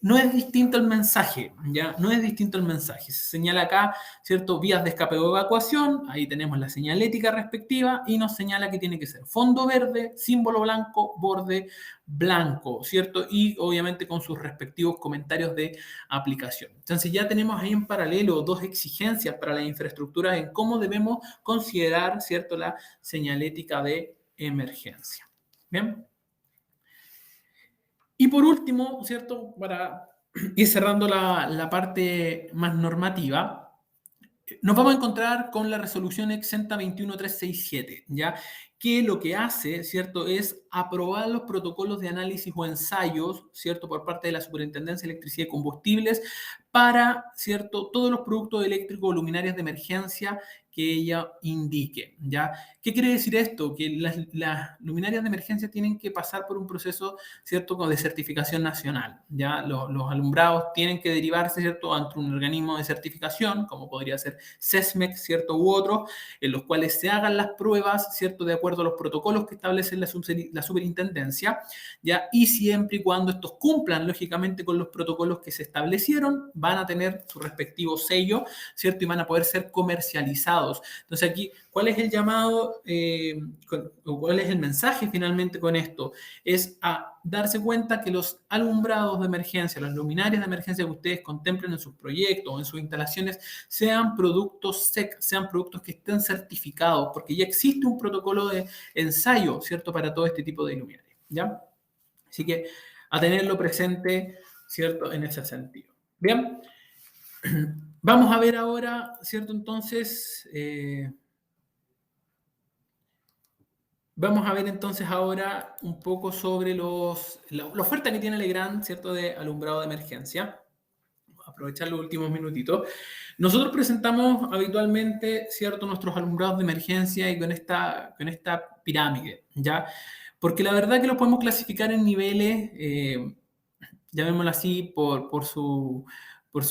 no es distinto el mensaje, ¿ya? No es distinto el mensaje. Se señala acá, ¿cierto?, vías de escape o evacuación, ahí tenemos la señalética respectiva y nos señala que tiene que ser fondo verde, símbolo blanco, borde blanco, ¿cierto? Y obviamente con sus respectivos comentarios de aplicación. Entonces ya tenemos ahí en paralelo dos exigencias para las infraestructuras en cómo debemos considerar, ¿cierto?, la señalética de emergencia. ¿Bien? Y por último, ¿cierto?, para ir cerrando la parte más normativa, nos vamos a encontrar con la resolución exenta 21367, ¿ya? Que lo que hace, ¿cierto?, es aprobar los protocolos de análisis o ensayos, ¿cierto?, por parte de la Superintendencia de Electricidad y Combustibles para, ¿cierto?, todos los productos eléctricos o luminarias de emergencia que ella indique, ¿ya? ¿Qué quiere decir esto? Que las luminarias de emergencia tienen que pasar por un proceso, ¿cierto?, de certificación nacional, ¿ya? Los alumbrados tienen que derivarse, ¿cierto?, ante un organismo de certificación, como podría ser SESMEC, ¿cierto?, u otros, en los cuales se hagan las pruebas, ¿cierto?, de acuerdo a los protocolos que establece la superintendencia, ¿ya? Y siempre y cuando estos cumplan, lógicamente, con los protocolos que se establecieron, van a tener su respectivo sello, ¿cierto?, y van a poder ser comercializados. Entonces aquí, ¿cuál es el llamado, cuál es el mensaje finalmente con esto? Es a darse cuenta que los alumbrados de emergencia, las luminarias de emergencia que ustedes contemplen en sus proyectos o en sus instalaciones, sean productos SEC, sean productos que estén certificados, porque ya existe un protocolo de ensayo, ¿cierto?, para todo este tipo de luminarias, ¿ya? Así que a tenerlo presente, ¿cierto?, en ese sentido. Bien. Vamos a ver ahora, ¿cierto? Entonces, vamos a ver entonces ahora un poco sobre la oferta que tiene Legrand, ¿cierto?, de alumbrado de emergencia. Vamos a aprovechar los últimos minutitos. Nosotros presentamos habitualmente, ¿cierto?, nuestros alumbrados de emergencia y con esta pirámide, ¿ya? Porque la verdad que los podemos clasificar en niveles, llamémoslo así, por su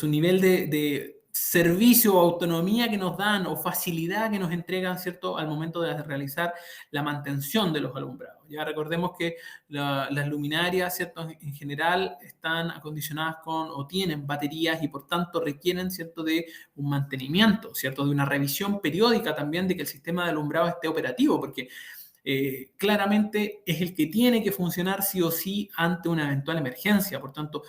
nivel de servicio o autonomía que nos dan o facilidad que nos entregan, ¿cierto?, al momento de realizar la mantención de los alumbrados. Ya recordemos que las luminarias, ¿cierto?, en general están acondicionadas con o tienen baterías y por tanto requieren, ¿cierto?, de un mantenimiento, ¿cierto?, de una revisión periódica también de que el sistema de alumbrado esté operativo, porque claramente es el que tiene que funcionar sí o sí ante una eventual emergencia. Por tanto,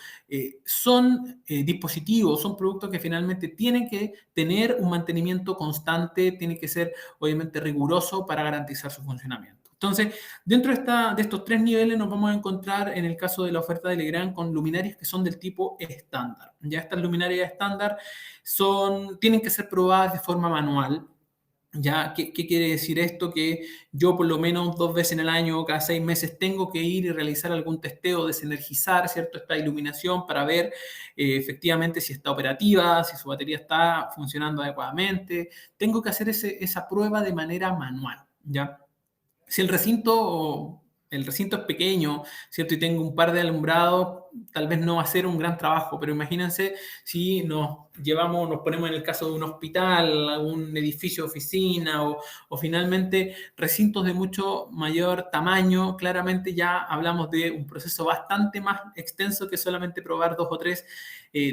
son dispositivos, son productos que finalmente tienen que tener un mantenimiento constante, tiene que ser obviamente riguroso para garantizar su funcionamiento. Entonces, dentro de estos tres niveles nos vamos a encontrar en el caso de la oferta de Legrand con luminarias que son del tipo estándar. Ya estas luminarias estándar tienen que ser probadas de forma manual. ¿Ya? ¿Qué quiere decir esto? Que yo por lo menos 2 veces en el año, cada 6 meses, tengo que ir y realizar algún testeo, desenergizar, ¿cierto?, esta iluminación para ver efectivamente si está operativa, si su batería está funcionando adecuadamente. Tengo que hacer esa prueba de manera manual, ¿ya? Si el recinto el recinto es pequeño, ¿cierto? Y tengo un par de alumbrados, tal vez no va a ser un gran trabajo, pero imagínense si nos ponemos en el caso de un hospital, algún edificio de oficina o finalmente recintos de mucho mayor tamaño, claramente ya hablamos de un proceso bastante más extenso que solamente probar 2 o 3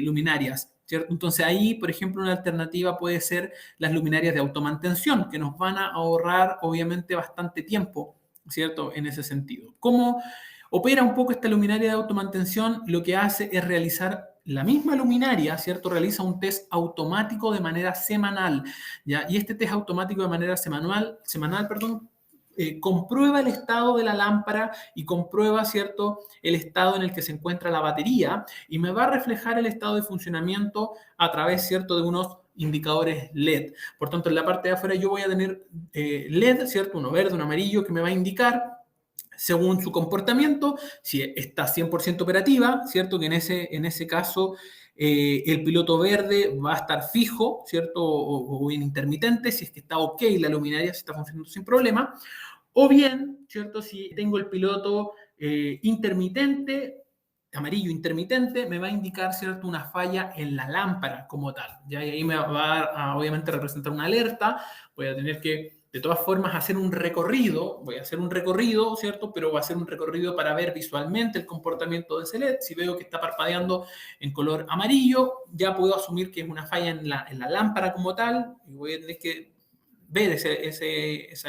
luminarias, ¿cierto? Entonces ahí, por ejemplo, una alternativa puede ser las luminarias de automantención, que nos van a ahorrar obviamente bastante tiempo, ¿cierto? En ese sentido. ¿Cómo opera un poco esta luminaria de automantención? Lo que hace es realizar la misma luminaria, ¿cierto? Realiza un test automático de manera semanal, ¿ya? Y este test automático de manera semanal, perdón, comprueba el estado de la lámpara y comprueba, ¿cierto?, el estado en el que se encuentra la batería y me va a reflejar el estado de funcionamiento a través, ¿cierto?, de unos indicadores LED. Por tanto, en la parte de afuera yo voy a tener LED, ¿cierto?, uno verde, uno amarillo, que me va a indicar según su comportamiento, si está 100% operativa, ¿cierto? Que en ese caso el piloto verde va a estar fijo, ¿cierto? O intermitente, si es que está ok la luminaria, si está funcionando sin problema. O bien, ¿cierto? Si tengo el piloto intermitente, amarillo intermitente, me va a indicar, ¿cierto?, una falla en la lámpara como tal. ¿Ya? Y ahí me va a, obviamente, representar una alerta. Voy a tener que, de todas formas, hacer un recorrido. Voy a hacer un recorrido, ¿cierto? Pero va a ser un recorrido para ver visualmente el comportamiento de ese LED. Si veo que está parpadeando en color amarillo, ya puedo asumir que es una falla en la lámpara como tal. Y voy a tener que ver esa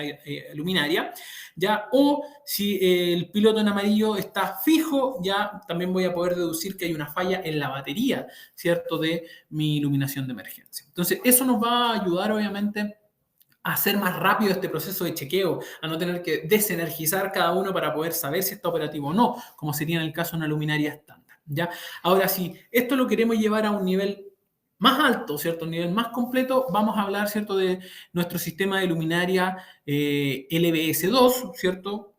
luminaria, ¿ya? O si el piloto en amarillo está fijo, ya también voy a poder deducir que hay una falla en la batería, ¿cierto?, de mi iluminación de emergencia. Entonces, eso nos va a ayudar, obviamente, a hacer más rápido este proceso de chequeo, a no tener que desenergizar cada uno para poder saber si está operativo o no, como sería en el caso de una luminaria estándar, ¿ya? Ahora, si esto lo queremos llevar a un nivel más alto, ¿cierto? Un nivel más completo, vamos a hablar, ¿cierto?, de nuestro sistema de luminaria LBS2, ¿cierto?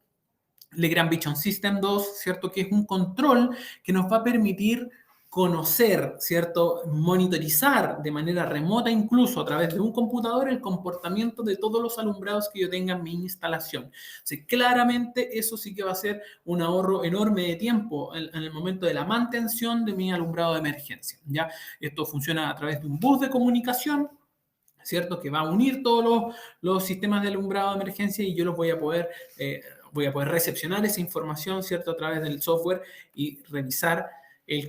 Legrand Vision System 2, ¿cierto? Que es un control que nos va a permitir conocer, ¿cierto? Monitorizar de manera remota, incluso a través de un computador, el comportamiento de todos los alumbrados que yo tenga en mi instalación. O sea, claramente eso sí que va a ser un ahorro enorme de tiempo en el momento de la mantención de mi alumbrado de emergencia, ¿ya? Esto funciona a través de un bus de comunicación, ¿cierto?, que va a unir todos los sistemas de alumbrado de emergencia y yo los voy a poder recepcionar esa información, ¿cierto?, a través del software y revisar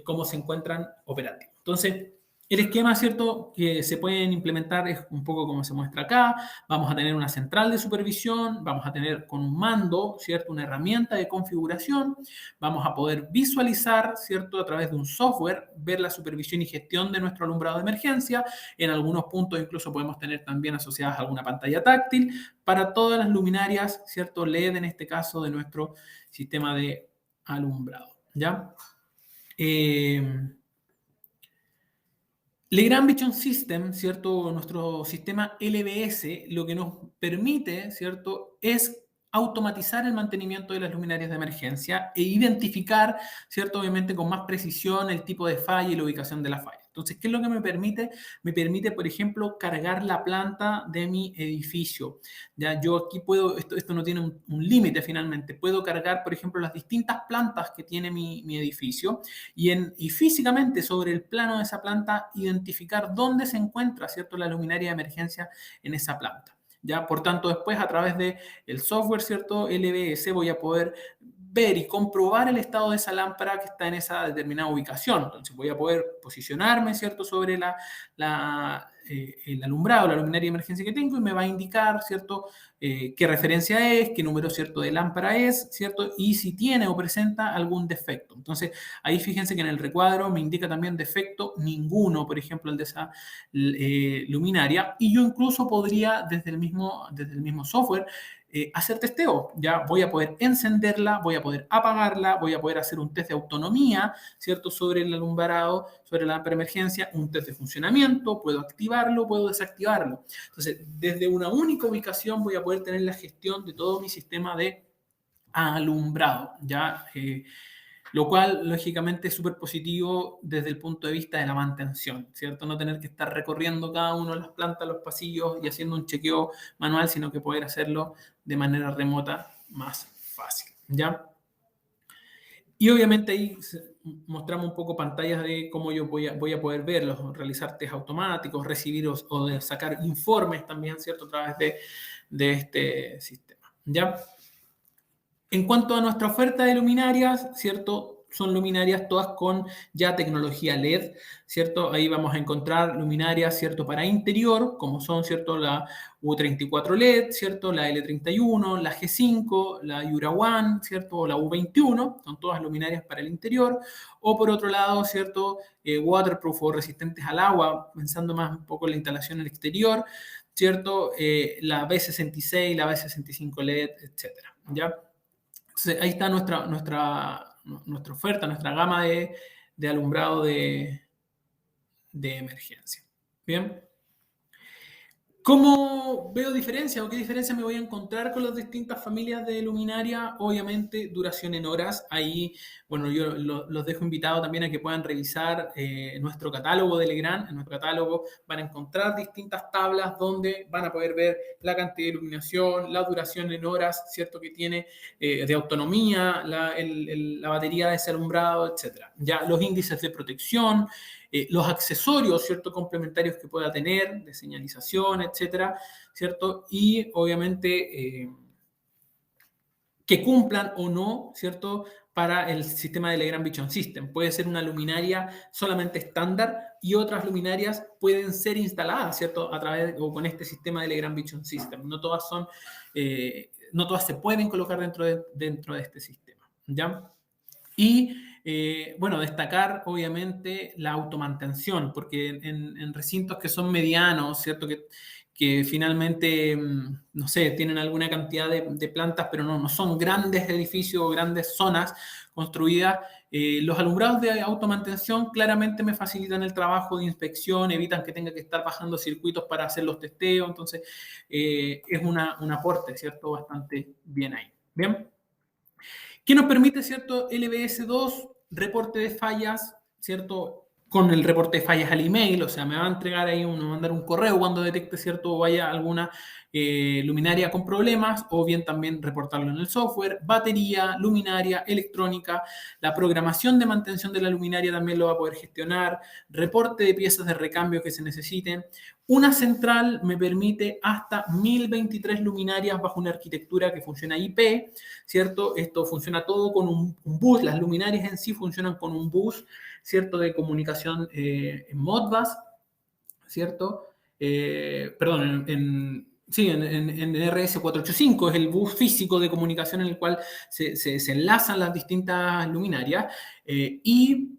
cómo se encuentran operativos. Entonces, el esquema, ¿cierto?, que se pueden implementar es un poco como se muestra acá. Vamos a tener una central de supervisión, vamos a tener con un mando, ¿cierto?, una herramienta de configuración, vamos a poder visualizar, ¿cierto?, a través de un software, ver la supervisión y gestión de nuestro alumbrado de emergencia. En algunos puntos incluso podemos tener también asociadas alguna pantalla táctil para todas las luminarias, ¿cierto?, LED en este caso de nuestro sistema de alumbrado, ¿ya? Legrand Vision System, ¿cierto? Nuestro sistema LBS, lo que nos permite, ¿cierto?, es automatizar el mantenimiento de las luminarias de emergencia e identificar, ¿cierto?, obviamente con más precisión el tipo de falla y la ubicación de la falla. Entonces, ¿qué es lo que me permite? Me permite, por ejemplo, cargar la planta de mi edificio. Ya, yo aquí puedo, esto no tiene un límite finalmente, puedo cargar, por ejemplo, las distintas plantas que tiene mi edificio y físicamente sobre el plano de esa planta identificar dónde se encuentra, ¿cierto?, la luminaria de emergencia en esa planta. ¿Ya? Por tanto, después a través del software, ¿cierto?, LBS, voy a poder ver y comprobar el estado de esa lámpara que está en esa determinada ubicación. Entonces voy a poder posicionarme, ¿cierto?, sobre el alumbrado, la luminaria de emergencia que tengo y me va a indicar, ¿cierto?, qué referencia es, qué número, ¿cierto?, de lámpara es, ¿cierto?, y si tiene o presenta algún defecto. Entonces, ahí fíjense que en el recuadro me indica también defecto ninguno, por ejemplo, el de esa luminaria, y yo incluso podría desde el mismo software hacer testeo. Ya voy a poder encenderla, voy a poder apagarla, voy a poder hacer un test de autonomía, ¿cierto?, sobre el alumbrado, sobre la emergencia, un test de funcionamiento, puedo activarlo, puedo desactivarlo. Entonces, desde una única ubicación voy a poder tener la gestión de todo mi sistema de alumbrado, ¿ya? Lo cual, lógicamente, es súper positivo desde el punto de vista de la mantención, ¿cierto? No tener que estar recorriendo cada uno de las plantas, los pasillos y haciendo un chequeo manual, sino que poder hacerlo de manera remota más fácil. ¿ya? Y obviamente ahí mostramos un poco pantallas de cómo yo voy a poder verlos, realizar test automáticos, recibir o de sacar informes también, ¿cierto? A través de este sistema, ¿ya? En cuanto a nuestra oferta de luminarias, ¿cierto? Son luminarias todas con ya tecnología LED, ¿cierto? Ahí vamos a encontrar luminarias, ¿cierto? Para interior, como son, ¿cierto? La U34 LED, ¿cierto? La L31, la G5, la Yura One, ¿cierto? O la U21, son todas luminarias para el interior. O por otro lado, ¿cierto? Waterproof o resistentes al agua, pensando más un poco en la instalación en el exterior, ¿cierto? La B66, la B65 LED, etcétera, ¿ya? Entonces, ahí está nuestra oferta, nuestra gama de alumbrado de emergencia. Bien. ¿Cómo veo diferencia o qué diferencia me voy a encontrar con las distintas familias de luminaria? Obviamente, duración en horas. Ahí, bueno, yo los dejo invitados también a que puedan revisar nuestro catálogo de Legrand. En nuestro catálogo van a encontrar distintas tablas donde van a poder ver la cantidad de iluminación, la duración en horas, ¿cierto? Que tiene de autonomía, la batería de ese alumbrado, etc. Ya los índices de protección, los accesorios, ¿cierto? Complementarios que pueda tener, de señalización, etcétera, ¿cierto? Y obviamente que cumplan o no, ¿cierto? Para el sistema de Legrand Vision System. Puede ser una luminaria solamente estándar y otras luminarias pueden ser instaladas, ¿cierto? A través o con este sistema de Legrand Vision System. No todas son, no todas se pueden colocar dentro de este sistema, ¿ya? Y bueno, destacar obviamente la automantención, porque en recintos que son medianos, ¿cierto? Que finalmente, no sé, tienen alguna cantidad de plantas, pero no son grandes edificios o grandes zonas construidas. Los alumbrados de automantención claramente me facilitan el trabajo de inspección, evitan que tenga que estar bajando circuitos para hacer los testeos, entonces es un aporte, ¿cierto? Bastante bien ahí. Bien. ¿Qué nos permite, cierto? LBS2, reporte de fallas, ¿cierto? Con el reporte de fallas al email, o sea, me va a entregar ahí, me va a mandar un correo cuando detecte, ¿cierto? O vaya alguna luminaria con problemas, o bien también reportarlo en el software, batería, luminaria, electrónica, la programación de mantención de la luminaria también lo va a poder gestionar, reporte de piezas de recambio que se necesiten. Una central me permite hasta 1023 luminarias bajo una arquitectura que funciona IP, ¿cierto? Esto funciona todo con un bus, las luminarias en sí funcionan con un bus, ¿cierto? De comunicación en Modbus, ¿cierto? Perdón, sí, en RS485 es el bus físico de comunicación en el cual se enlazan las distintas luminarias y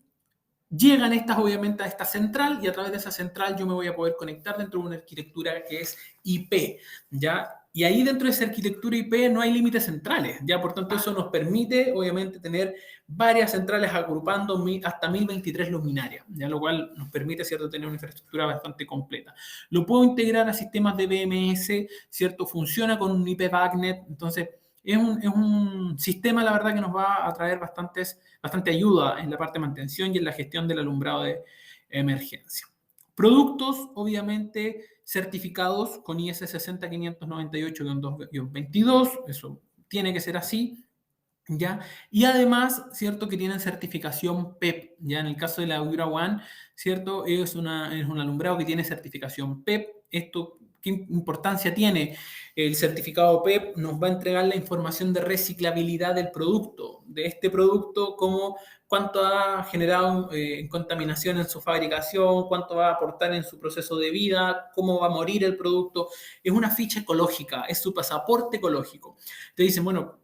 llegan estas obviamente a esta central y a través de esa central yo me voy a poder conectar dentro de una arquitectura que es IP, ¿ya? Y ahí dentro de esa arquitectura IP no hay límites centrales, ¿ya? Por tanto, eso nos permite obviamente tener varias centrales agrupando hasta 1023 luminarias, ¿ya? Lo cual nos permite, ¿cierto?, tener una infraestructura bastante completa. Lo puedo integrar a sistemas de BMS, ¿cierto? Funciona con un IP BACnet, entonces es un sistema, la verdad, que nos va a traer bastante ayuda en la parte de mantención y en la gestión del alumbrado de emergencia. Productos, obviamente, certificados con IS 60598-22, eso tiene que ser así, ¿ya? Y además, ¿cierto? Que tienen certificación PEP, ¿ya? En el caso de la Yura One, ¿cierto? Es un alumbrado que tiene certificación PEP. Esto, ¿qué importancia tiene? El certificado PEP nos va a entregar la información de reciclabilidad del producto, de este producto, como cuánto ha generado contaminación en su fabricación, cuánto va a aportar en su proceso de vida, cómo va a morir el producto. Es una ficha ecológica, es su pasaporte ecológico. Te dicen, bueno,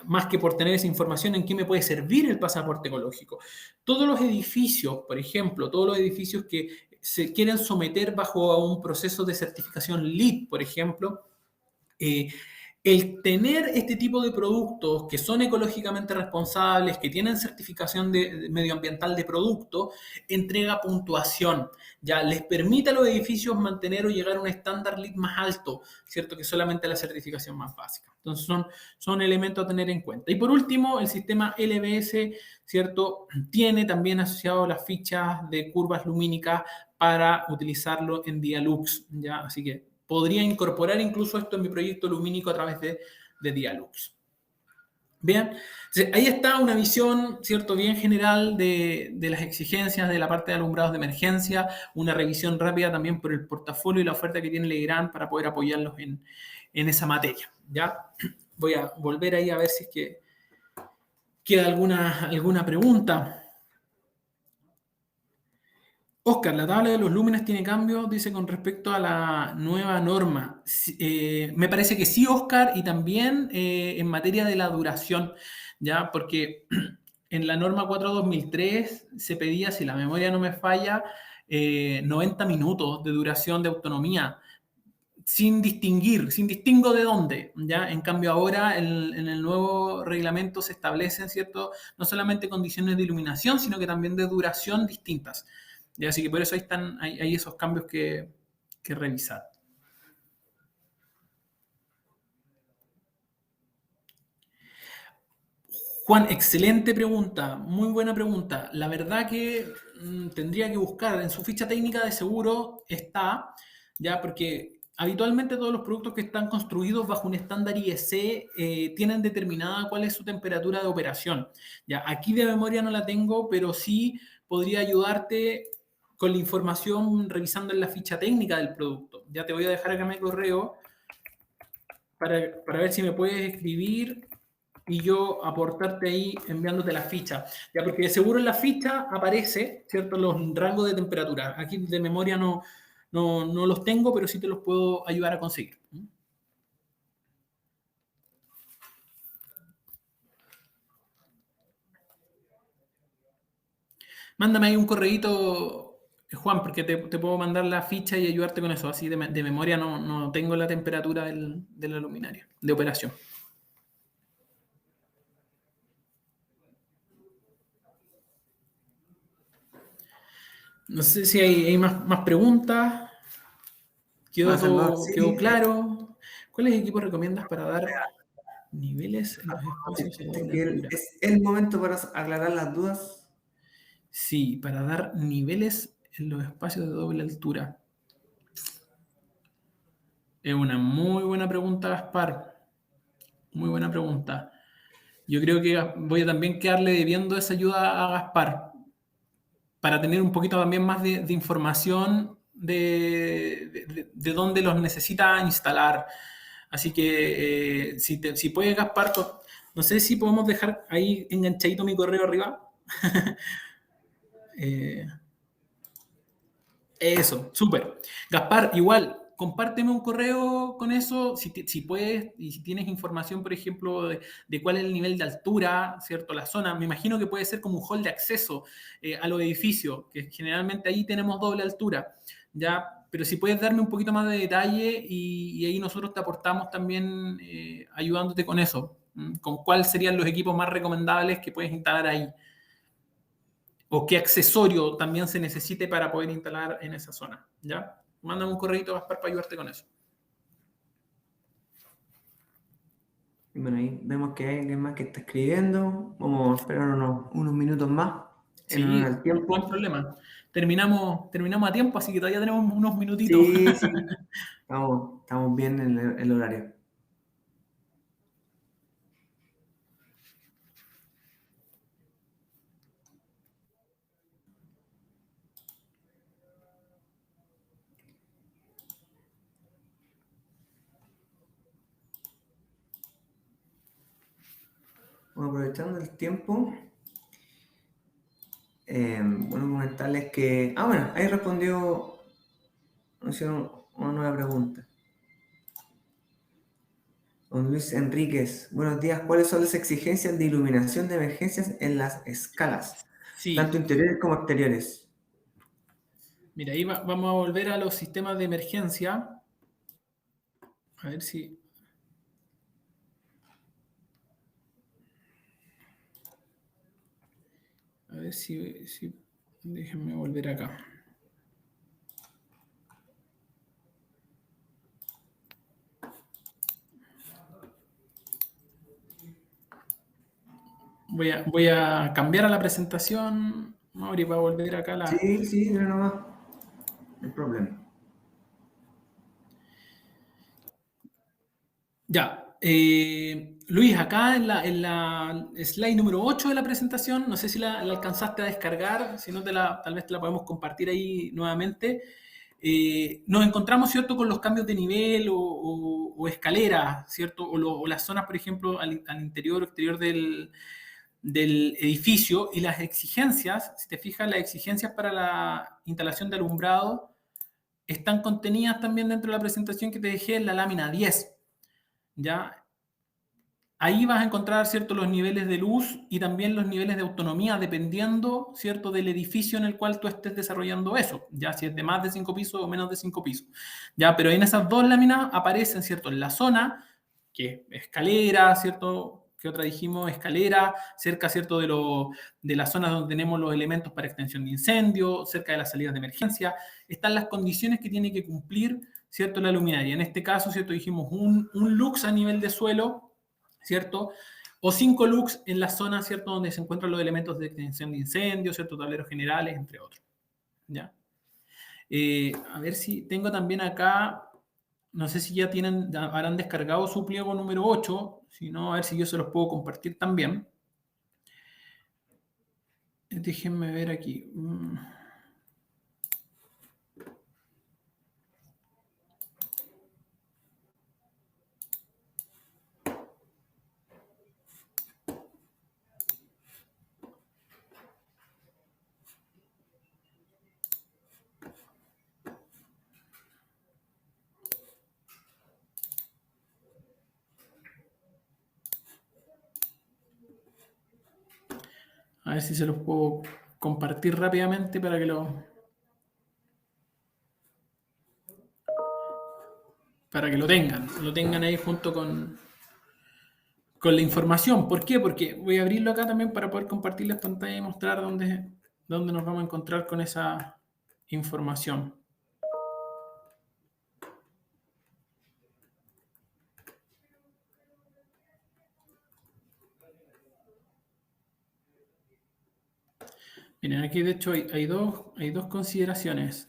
más que por tener esa información, ¿en qué me puede servir el pasaporte ecológico? Todos los edificios, por ejemplo, todos los edificios que se quieren someter bajo un proceso de certificación LEED, por ejemplo, el tener este tipo de productos que son ecológicamente responsables, que tienen certificación medioambiental de producto, entrega puntuación. Ya les permite a los edificios mantener o llegar a un estándar LEED más alto, ¿cierto? Que solamente la certificación más básica. Entonces son elementos a tener en cuenta. Y por último, el sistema LBS, ¿cierto? Tiene también asociado las fichas de curvas lumínicas para utilizarlo en Dialux, ¿ya? Así que podría incorporar incluso esto en mi proyecto lumínico a través de Dialux. Bien, entonces, ahí está una visión, ¿cierto?, bien general de las exigencias de la parte de alumbrados de emergencia, una revisión rápida también por el portafolio y la oferta que tiene Legrand para poder apoyarlos en esa materia, ¿ya? Voy a volver ahí a ver si es que queda alguna pregunta. Oscar, la tabla de los lúmenes tiene cambios, dice, con respecto a la nueva norma. Me parece que sí, Oscar, y también en materia de la duración, ¿ya? Porque en la norma 4/2003 se pedía, si la memoria no me falla, 90 minutos de duración de autonomía, sin distinguir, sin distingo de dónde, ¿ya? En cambio ahora en el nuevo reglamento se establecen, ¿cierto?, no solamente condiciones de iluminación, sino que también de duración distintas. ¿Ya? Así que por eso ahí están, hay esos cambios que revisar. Juan, excelente pregunta, muy buena pregunta. La verdad que tendría que buscar en su ficha técnica, de seguro está, ya, porque habitualmente todos los productos que están construidos bajo un estándar IEC tienen determinada cuál es su temperatura de operación. Ya, aquí de memoria no la tengo, pero sí podría ayudarte con la información revisando en la ficha técnica del producto. Ya te voy a dejar acá mi correo para ver si me puedes escribir y yo aportarte ahí enviándote la ficha. Ya, porque de seguro en la ficha aparece, ¿cierto?, los rangos de temperatura. Aquí de memoria no los tengo, pero sí te los puedo ayudar a conseguir. Mándame ahí un correíto, Juan, porque te puedo mandar la ficha y ayudarte con eso. Así de memoria no tengo la temperatura de la luminaria de operación. No sé si hay más preguntas. ¿Quedó Sí, claro? ¿Cuáles equipos recomiendas para dar niveles en los espacios de parece doble que altura? es el momento para aclarar las dudas. Sí, para dar niveles en los espacios de doble altura. Es una muy buena pregunta, Gaspar. Muy buena pregunta. Yo creo que voy a también quedarle debiendo esa ayuda a Gaspar para tener un poquito también más de información de dónde los necesita instalar. Así que si puedes, Gaspar, no sé si podemos dejar ahí enganchadito mi correo arriba. Eh, Eso, súper. Gaspar, igual, compárteme un correo con eso, si puedes, y si tienes información, por ejemplo, de cuál es el nivel de altura, ¿cierto? La zona, me imagino que puede ser como un hall de acceso a los edificios, que generalmente ahí tenemos doble altura, ¿ya? Pero si puedes darme un poquito más de detalle y ahí nosotros te aportamos también ayudándote con eso, con cuáles serían los equipos más recomendables que puedes instalar ahí o qué accesorio también se necesite para poder instalar en esa zona, ¿ya? Mándame un correo, Gaspar, para ayudarte con eso. Y bueno, ahí vemos que hay alguien más que está escribiendo. Vamos a esperar unos minutos más en honor Sí, al no hay tiempo. problema. Terminamos a tiempo, así que todavía tenemos unos minutitos. Sí, sí, estamos bien en el horario. Bueno, aprovechando el tiempo, bueno, comentarles que... Ah, bueno, ahí respondió, nos hicieron una nueva pregunta. Don Luis Enríquez, buenos días. ¿Cuáles son las exigencias de iluminación de emergencias en las escalas, tanto Sí, interiores como exteriores? mira, ahí vamos a volver a los sistemas de emergencia. A ver si... A ver si déjenme volver acá. Voy a cambiar a la presentación, Mauri, para volver acá a la... Sí, sí, no, nomás, no hay problema. Ya, Luis, acá en la slide número 8 de la presentación, no sé si la alcanzaste a descargar, si no tal vez te la podemos compartir ahí nuevamente. Nos encontramos, ¿cierto?, con los cambios de nivel o escaleras, ¿cierto? O las zonas, por ejemplo, al interior o exterior del edificio y las exigencias, si te fijas, las exigencias para la instalación de alumbrado están contenidas también dentro de la presentación que te dejé en la lámina 10. ¿Ya? Ahí vas a encontrar, ¿cierto?, los niveles de luz y también los niveles de autonomía, dependiendo, ¿cierto?, del edificio en el cual tú estés desarrollando eso, ya si es de más de 5 pisos o menos de 5 pisos. Ya, pero en esas dos láminas aparecen, ¿cierto?, en la zona, que es escalera, ¿cierto?, que otra dijimos, escalera, cerca, ¿cierto?, de las zonas donde tenemos los elementos para extensión de incendio, cerca de las salidas de emergencia, están las condiciones que tiene que cumplir, ¿cierto?, la luminaria. En este caso, ¿cierto?, dijimos un lux a nivel de suelo, ¿cierto? O 5 lux en la zona, ¿cierto?, donde se encuentran los elementos de extinción de incendios, ¿cierto?, tableros generales, entre otros. ¿Ya? A ver si tengo también acá, no sé si ya habrán descargado su pliego número 8, si no, a ver si yo se los puedo compartir también. Déjenme ver aquí. A ver si se los puedo compartir rápidamente para que lo tengan ahí junto con la información. ¿Por qué? Porque voy a abrirlo acá también para poder compartir las pantallas y mostrar dónde nos vamos a encontrar con esa información. Miren, aquí de hecho hay dos consideraciones.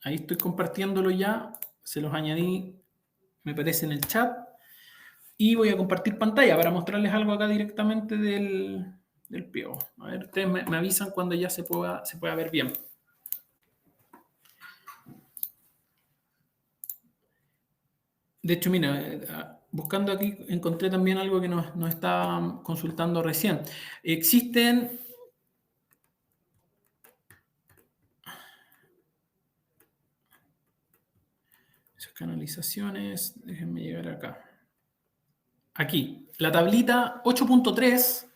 Ahí estoy compartiéndolo ya, se los añadí, me parece, en el chat. Y voy a compartir pantalla para mostrarles algo acá directamente del pliego. A ver, ustedes me avisan cuando ya se pueda ver bien. De hecho, mira, buscando aquí encontré también algo que nos estaba consultando recién. Existen esas canalizaciones, déjenme llegar acá. Aquí, la tablita 8.3,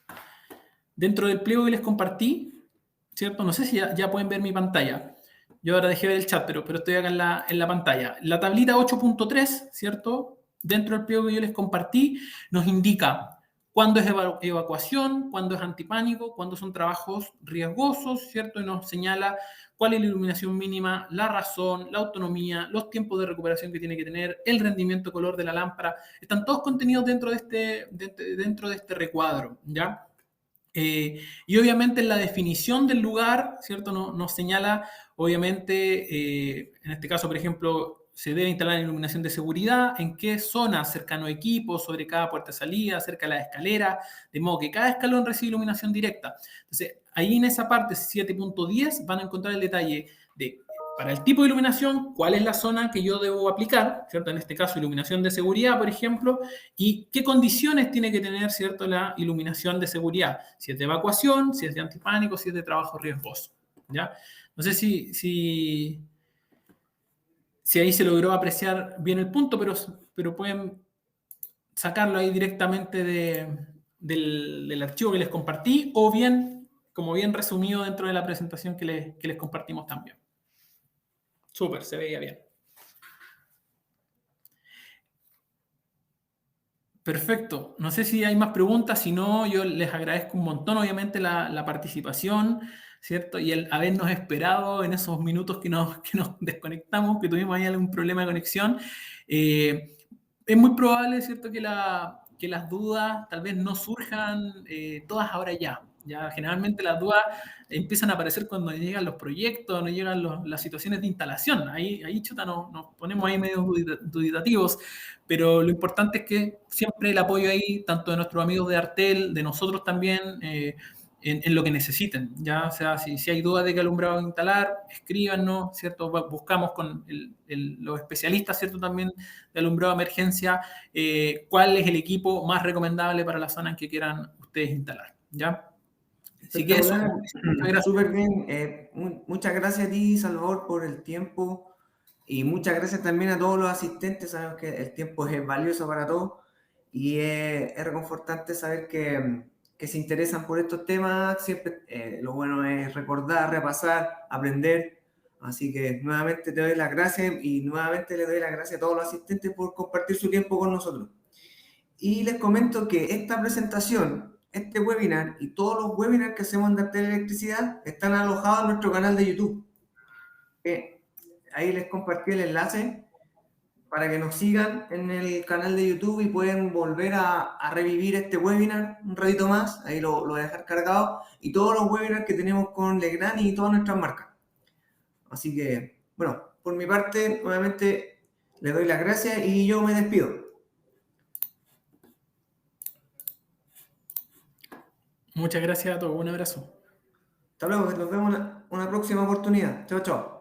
dentro del pliego que les compartí, ¿cierto? No sé si ya pueden ver mi pantalla. Yo ahora dejé ver el chat, pero estoy acá en la pantalla. La tablita 8.3, ¿cierto? Dentro del pliego que yo les compartí, nos indica cuándo es evacuación, cuándo es antipánico, cuándo son trabajos riesgosos, ¿cierto? Y nos señala cuál es la iluminación mínima, la razón, la autonomía, los tiempos de recuperación que tiene que tener, el rendimiento color de la lámpara. Están todos contenidos dentro de este recuadro, ¿ya? Y obviamente en la definición del lugar, ¿cierto? Nos señala, obviamente, en este caso, por ejemplo, se debe instalar iluminación de seguridad, en qué zona, cercano a equipos, sobre cada puerta de salida, cerca de la escalera, de modo que cada escalón recibe iluminación directa. Entonces, ahí en esa parte 7.10 van a encontrar el detalle de, para el tipo de iluminación, cuál es la zona que yo debo aplicar, ¿cierto? En este caso, iluminación de seguridad, por ejemplo, y qué condiciones tiene que tener, ¿cierto?, la iluminación de seguridad. Si es de evacuación, si es de antipánico, si es de trabajo riesgoso, ¿ya? No sé si ahí se logró apreciar bien el punto, pero pueden sacarlo ahí directamente del archivo que les compartí, o bien, como bien resumido dentro de la presentación que les compartimos también. Súper, se veía bien. Perfecto. No sé si hay más preguntas, si no, yo les agradezco un montón, obviamente, la participación, ¿cierto? Y el habernos esperado en esos minutos que nos desconectamos, que tuvimos ahí algún problema de conexión. Es muy probable, ¿cierto?, que las dudas tal vez no surjan todas ahora ya, Ya generalmente las dudas empiezan a aparecer cuando llegan los proyectos, no llegan las situaciones de instalación. Ahí chuta, nos ponemos ahí medio duditativos, pero lo importante es que siempre el apoyo ahí, tanto de nuestros amigos de Artel, de nosotros también, en lo que necesiten. Ya, o sea, si hay dudas de qué alumbrado instalar, escríbanos, ¿cierto? Buscamos con los especialistas, ¿cierto? También de alumbrado de emergencia, cuál es el equipo más recomendable para la zona en que quieran ustedes instalar. ¿Ya? Así que eso, Espectacular, muchas gracias. súper bien. Muchas gracias a ti, Salvador, por el tiempo y muchas gracias también a todos los asistentes. Sabemos que el tiempo es valioso para todos y es reconfortante saber que se interesan por estos temas. Siempre lo bueno es recordar, repasar, aprender. Así que nuevamente te doy las gracias y nuevamente le doy las gracias a todos los asistentes por compartir su tiempo con nosotros. Y les comento que esta presentación, este webinar y todos los webinars que hacemos en Dartel Electricidad están alojados en nuestro canal de YouTube. Ahí les compartí el enlace para que nos sigan en el canal de YouTube y pueden volver a revivir este webinar un ratito más. Ahí lo voy a dejar cargado. Y todos los webinars que tenemos con Legrand y todas nuestras marcas. Así que, bueno, por mi parte, nuevamente les doy las gracias y yo me despido. Muchas gracias a todos. Un abrazo. Hasta luego, nos vemos en una próxima oportunidad. Chao, chao.